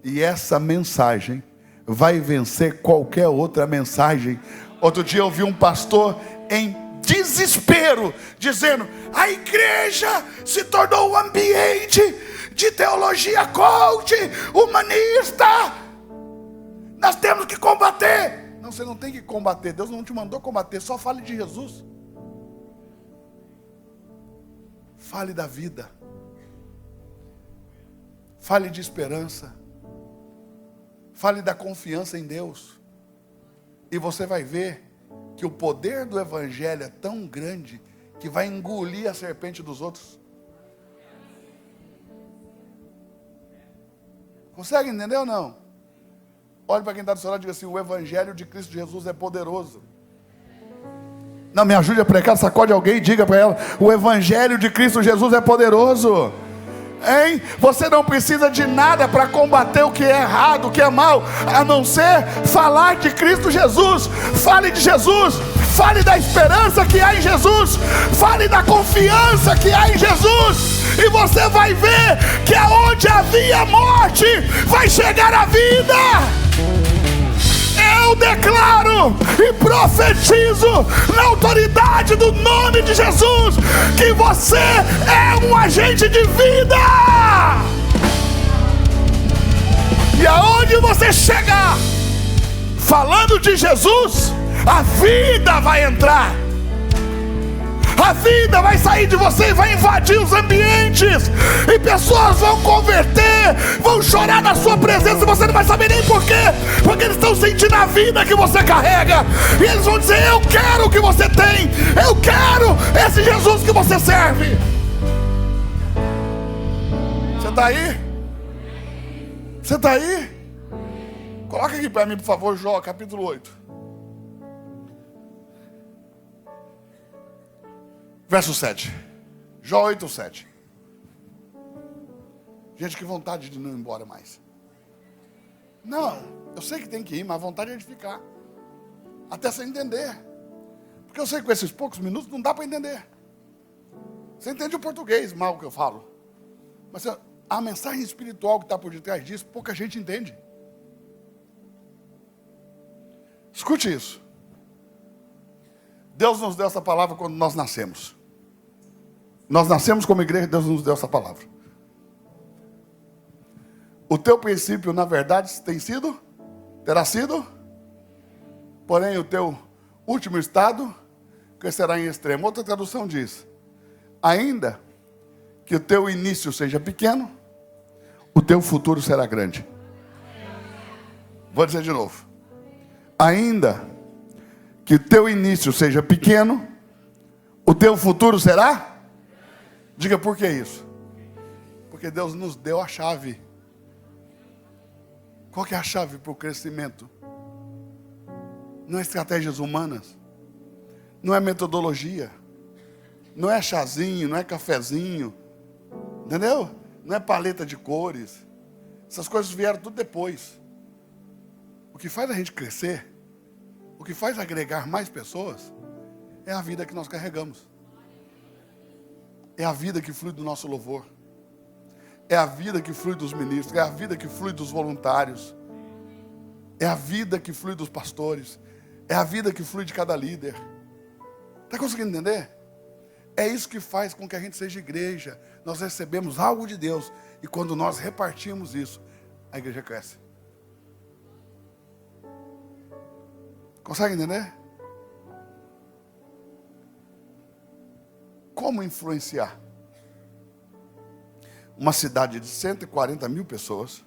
E essa mensagem vai vencer qualquer outra mensagem. Outro dia eu vi um pastor em desespero, dizendo: a igreja se tornou um ambiente de teologia coach, humanista. Nós temos que combater. Não, você não tem que combater. Deus não te mandou combater. Só fale de Jesus. Fale da vida. Fale de esperança. Fale da confiança em Deus. E você vai ver que o poder do evangelho é tão grande que vai engolir a serpente dos outros. Consegue entender ou não? Olhe para quem está do seu lado e diga assim: o evangelho de Cristo Jesus é poderoso. Não, me ajude a pregar, sacode alguém e diga para ela: o evangelho de Cristo Jesus é poderoso. Hein? Você não precisa de nada para combater o que é errado, o que é mal, a não ser falar de Cristo Jesus. Fale de Jesus, fale da esperança que há em Jesus, fale da confiança que há em Jesus, e você vai ver que aonde havia morte, vai chegar a vida. Eu declaro e profetizo na autoridade do nome de Jesus que você é um agente de vida. E aonde você chegar falando de Jesus, a vida vai entrar. A vida vai sair de você e vai invadir os ambientes. E pessoas vão converter, vão chorar na sua presença. Você não vai saber nem por quê. Porque eles estão sentindo a vida que você carrega. E eles vão dizer: eu quero o que você tem. Eu quero esse Jesus que você serve. Você está aí? Você está aí? Coloca aqui para mim, por favor, Jó, capítulo 8. Verso 7. Jó 8, 7. Gente, que vontade de não ir embora mais. Não, eu sei que tem que ir, mas a vontade é de ficar. Até você entender. Porque eu sei que com esses poucos minutos não dá para entender. Você entende o português mal que eu falo. Mas a mensagem espiritual que está por detrás disso, pouca gente entende. Escute isso. Deus nos deu essa palavra quando nós nascemos. Nós nascemos como igreja, Deus nos deu essa palavra. O teu princípio, na verdade, terá sido, porém o teu último estado crescerá em extremo. Outra tradução diz: ainda que o teu início seja pequeno, o teu futuro será grande. Vou dizer de novo. Ainda que o teu início seja pequeno, o teu futuro será? Diga, por que isso? Porque Deus nos deu a chave. Qual que é a chave para o crescimento? Não é estratégias humanas, não é metodologia, não é chazinho, não é cafezinho, entendeu? Não é paleta de cores. Essas coisas vieram tudo depois. O que faz a gente crescer, o que faz agregar mais pessoas, é a vida que nós carregamos. É a vida que flui do nosso louvor. É a vida que flui dos ministros. É a vida que flui dos voluntários. É a vida que flui dos pastores. É a vida que flui de cada líder. Está conseguindo entender? É isso que faz com que a gente seja igreja. Nós recebemos algo de Deus. E quando nós repartimos isso, a igreja cresce. Consegue entender? Como influenciar uma cidade de 140 mil pessoas,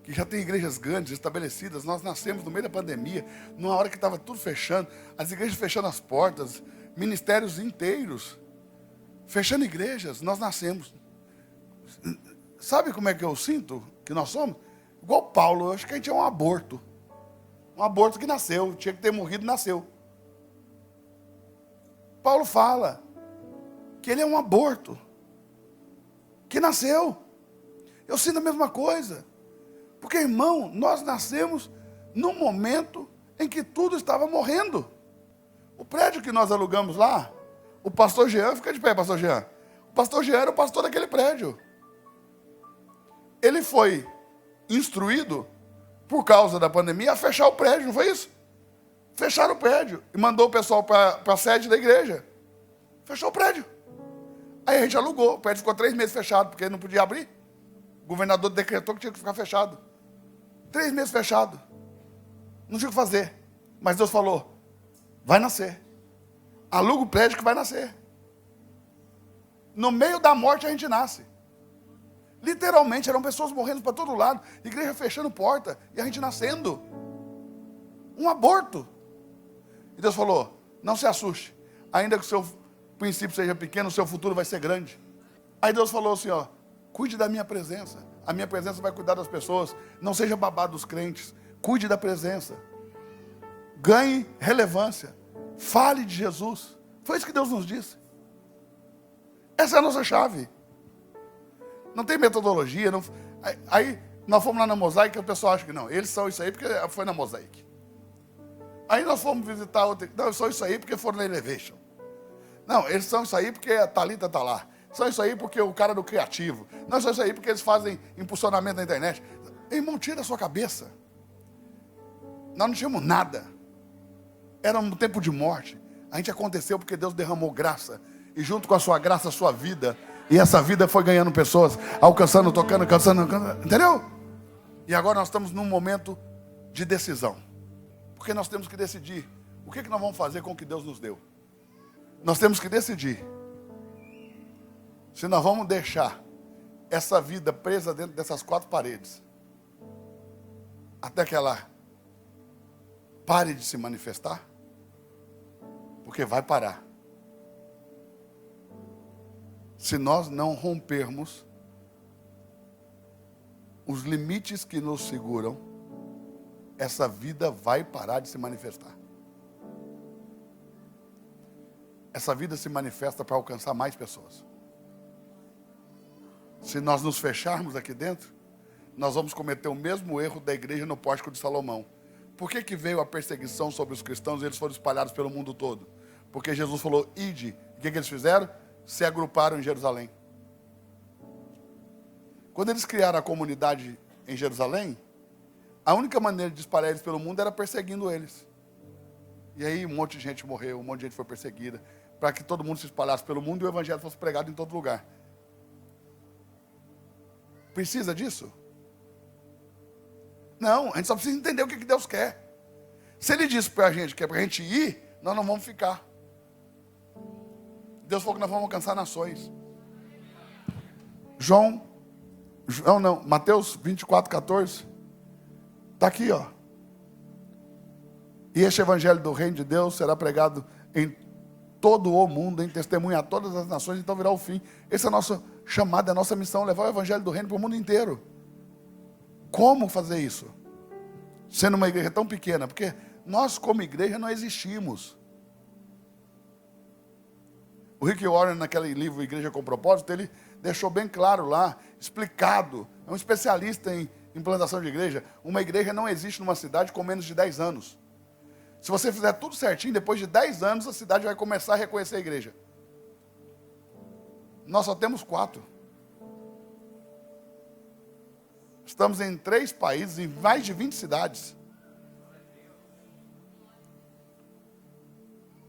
que já tem igrejas grandes, estabelecidas? Nós nascemos no meio da pandemia, numa hora que estava tudo fechando, as igrejas fechando as portas, ministérios inteiros, fechando igrejas. Nós nascemos. Sabe como é que eu sinto que nós somos? Igual Paulo, eu acho que a gente é um aborto. Um aborto que nasceu, tinha que ter morrido e nasceu. Paulo fala que ele é um aborto que nasceu. Eu sinto a mesma coisa. Porque, irmão, nós nascemos num momento em que tudo estava morrendo. O prédio que nós alugamos lá, o pastor Jean, fica de pé, pastor Jean. O pastor Jean era o pastor daquele prédio. Ele foi instruído por causa da pandemia, a fechar o prédio, não foi isso? Fecharam o prédio e mandou o pessoal para a sede da igreja. Fechou o prédio. Aí a gente alugou, o prédio ficou 3 meses fechado, porque não podia abrir. O governador decretou que tinha que ficar fechado. 3 meses fechado. Não tinha o que fazer. Mas Deus falou, vai nascer. Aluga o prédio que vai nascer. No meio da morte a gente nasce. Literalmente, eram pessoas morrendo para todo lado, igreja fechando porta, e a gente nascendo. Um aborto. E Deus falou, não se assuste. Ainda que o seu princípio seja pequeno, o seu futuro vai ser grande. Aí Deus falou assim, ó, cuide da minha presença. A minha presença vai cuidar das pessoas. Não seja babado dos crentes. Cuide da presença. Ganhe relevância. Fale de Jesus. Foi isso que Deus nos disse. Essa é a nossa chave. Não tem metodologia. Não... Aí nós fomos lá na Mosaic, e o pessoal acha que não. Eles são isso aí porque foi na Mosaic. Aí nós fomos visitar outra. Não, eles são isso aí porque foram na Elevation. Não, eles são isso aí porque a Thalita está lá. São isso aí porque o cara do criativo. Não, são isso aí porque eles fazem impulsionamento na internet. Irmão, tira a sua cabeça. Nós não tínhamos nada. Era um tempo de morte. A gente aconteceu porque Deus derramou graça. E junto com a sua graça, a sua vida. E essa vida foi ganhando pessoas. Alcançando, tocando, alcançando. Entendeu? E agora nós estamos num momento de decisão. Porque nós temos que decidir. O que nós vamos fazer com o que Deus nos deu? Nós temos que decidir. Se nós vamos deixar essa vida presa dentro dessas 4 paredes. Até que ela pare de se manifestar. Porque vai parar. Se nós não rompermos os limites que nos seguram, essa vida vai parar de se manifestar. Essa vida se manifesta para alcançar mais pessoas. Se nós nos fecharmos aqui dentro, nós vamos cometer o mesmo erro da igreja no Pórtico de Salomão. Por que veio a perseguição sobre os cristãos e eles foram espalhados pelo mundo todo? Porque Jesus falou, ide. O que eles fizeram? Se agruparam em Jerusalém. Quando eles criaram a comunidade em Jerusalém, a única maneira de espalhar eles pelo mundo era perseguindo eles. E aí um monte de gente morreu, um monte de gente foi perseguida, para que todo mundo se espalhasse pelo mundo e o evangelho fosse pregado em todo lugar. Precisa disso? Não, a gente só precisa entender o que Deus quer. Se Ele disse para a gente que é para a gente ir, nós não vamos ficar. Deus falou que nós vamos alcançar nações. Mateus 24, 14. Está aqui, ó. E este evangelho do reino de Deus será pregado em todo o mundo, em testemunha a todas as nações, então virá o fim. Essa é a nossa chamada, a nossa missão, levar o evangelho do reino para o mundo inteiro. Como fazer isso? Sendo uma igreja tão pequena, porque nós como igreja não existimos. O Rick Warren, naquele livro Igreja com Propósito, ele deixou bem claro lá, explicado, é um especialista em implantação de igreja. Uma igreja não existe numa cidade com menos de 10 anos. Se você fizer tudo certinho, depois de 10 anos, a cidade vai começar a reconhecer a igreja. Nós só temos 4. Estamos em 3 países, em mais de 20 cidades.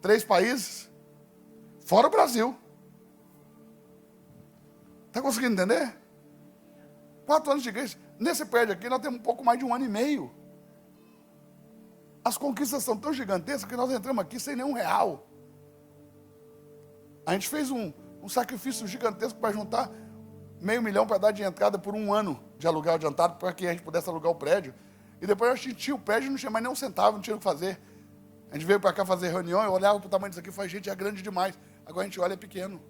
3 países, fora o Brasil. Está conseguindo entender? 4 anos de igreja. Nesse prédio aqui, nós temos um pouco mais de 1 ano e meio. As conquistas são tão gigantescas que nós entramos aqui sem nenhum real. A gente fez um sacrifício gigantesco para juntar $500 mil para dar de entrada por 1 ano de aluguel adiantado, para que a gente pudesse alugar o prédio. E depois a gente tinha o prédio e não tinha mais nem um centavo, não tinha o que fazer. A gente veio para cá fazer reunião, eu olhava para o tamanho disso aqui e falei, gente, é grande demais. Agora a gente olha, é pequeno.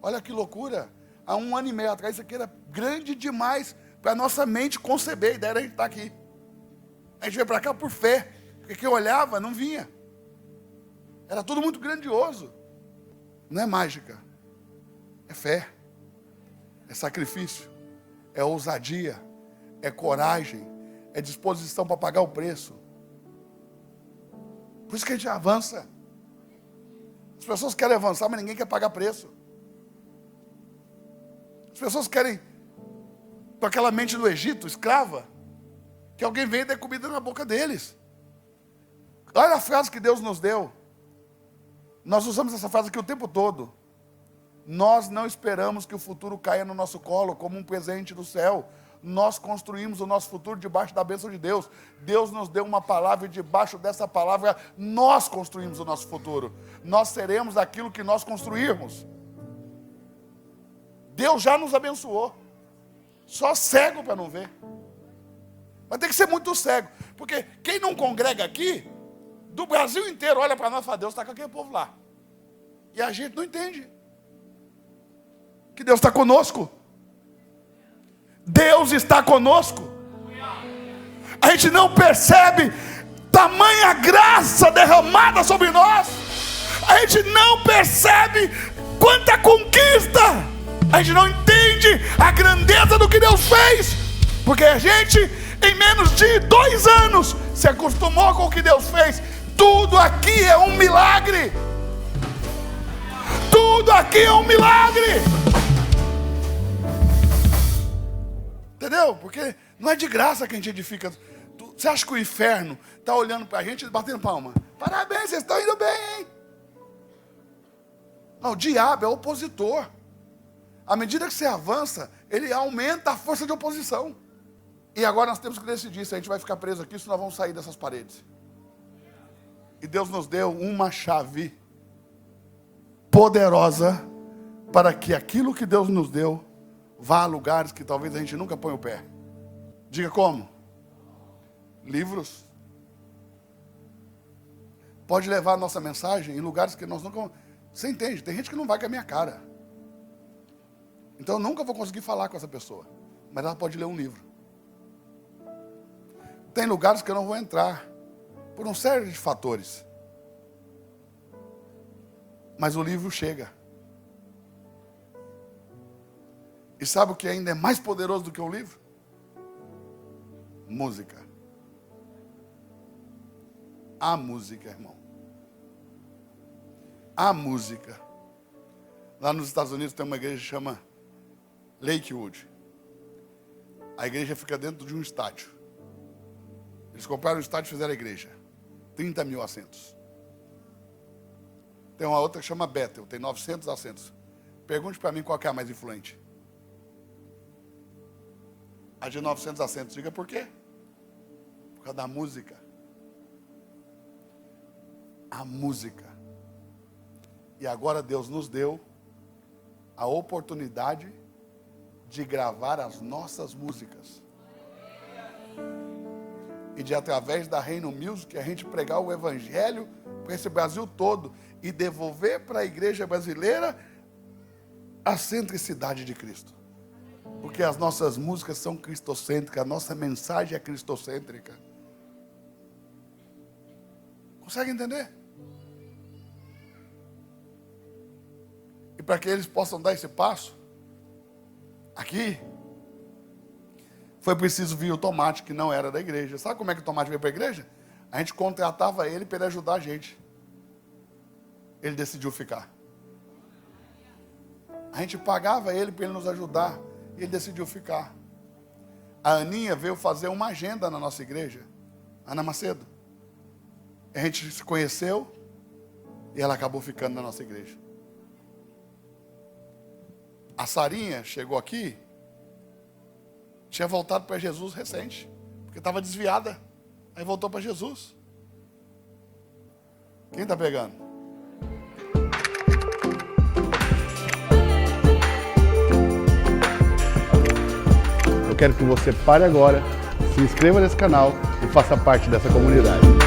Olha que loucura. Há 1 ano e meio atrás, isso aqui era grande demais para a nossa mente conceber a ideia de a gente estar aqui. A gente veio para cá por fé, porque quem olhava não vinha. Era tudo muito grandioso. Não é mágica, é fé, é sacrifício, é ousadia, é coragem, é disposição para pagar o preço. Por isso que a gente avança. As pessoas querem avançar, mas ninguém quer pagar preço. As pessoas querem, com aquela mente do Egito, escrava, que alguém venha dar comida na boca deles. Olha a frase que Deus nos deu. Nós usamos essa frase aqui o tempo todo. Nós não esperamos que o futuro caia no nosso colo como um presente do céu. Nós construímos o nosso futuro debaixo da bênção de Deus. Deus nos deu uma palavra e debaixo dessa palavra nós construímos o nosso futuro. Nós seremos aquilo que nós construirmos. Deus já nos abençoou. Só cego para não ver. Mas tem que ser muito cego. Porque quem não congrega aqui, do Brasil inteiro, olha para nós e fala, Deus está com aquele povo lá. E a gente não entende. Que Deus está conosco. Deus está conosco. A gente não percebe tamanha graça derramada sobre nós. A gente não percebe quanta conquista. A gente não entende a grandeza do que Deus fez. Porque a gente, em menos de 2 anos, se acostumou com o que Deus fez. Tudo aqui é um milagre. Tudo aqui é um milagre. Entendeu? Porque não é de graça que a gente edifica. Você acha que o inferno está olhando para a gente e batendo palma? Parabéns, vocês estão indo bem, hein? Não, o diabo é opositor. À medida que você avança, ele aumenta a força de oposição. E agora nós temos que decidir se a gente vai ficar preso aqui, se nós vamos sair dessas paredes. E Deus nos deu uma chave poderosa para que aquilo que Deus nos deu vá a lugares que talvez a gente nunca ponha o pé. Diga como? Livros. Pode levar a nossa mensagem em lugares que nós nunca... Você entende? Tem gente que não vai com a minha cara. Então eu nunca vou conseguir falar com essa pessoa. Mas ela pode ler um livro. Tem lugares que eu não vou entrar. Por uma série de fatores. Mas o livro chega. E sabe o que ainda é mais poderoso do que o livro? Música. A música, irmão. A música. Lá nos Estados Unidos tem uma igreja que chama Lakewood. A igreja fica dentro de um estádio. Eles compraram o estádio e fizeram a igreja. 30 mil assentos. Tem uma outra que chama Bethel, tem 900 assentos. Pergunte para mim qual que é a mais influente. A de 900 assentos. Diga por quê? Por causa da música. A música. E agora Deus nos deu a oportunidade de gravar as nossas músicas. E de através da Reino Music a gente pregar o evangelho para esse Brasil todo e devolver para a igreja brasileira a centricidade de Cristo. Porque as nossas músicas são cristocêntricas, a nossa mensagem é cristocêntrica. Consegue entender? E para que eles possam dar esse passo, aqui, foi preciso vir o Tomate, que não era da igreja. Sabe como é que o Tomate veio para a igreja? A gente contratava ele para ele ajudar a gente. Ele decidiu ficar. A gente pagava ele para ele nos ajudar. E ele decidiu ficar. A Aninha veio fazer uma agenda na nossa igreja. Ana Macedo. A gente se conheceu e ela acabou ficando na nossa igreja. A Sarinha chegou aqui, tinha voltado para Jesus recente, porque estava desviada. Aí voltou para Jesus. Quem está pegando? Eu quero que você pare agora, se inscreva nesse canal e faça parte dessa comunidade.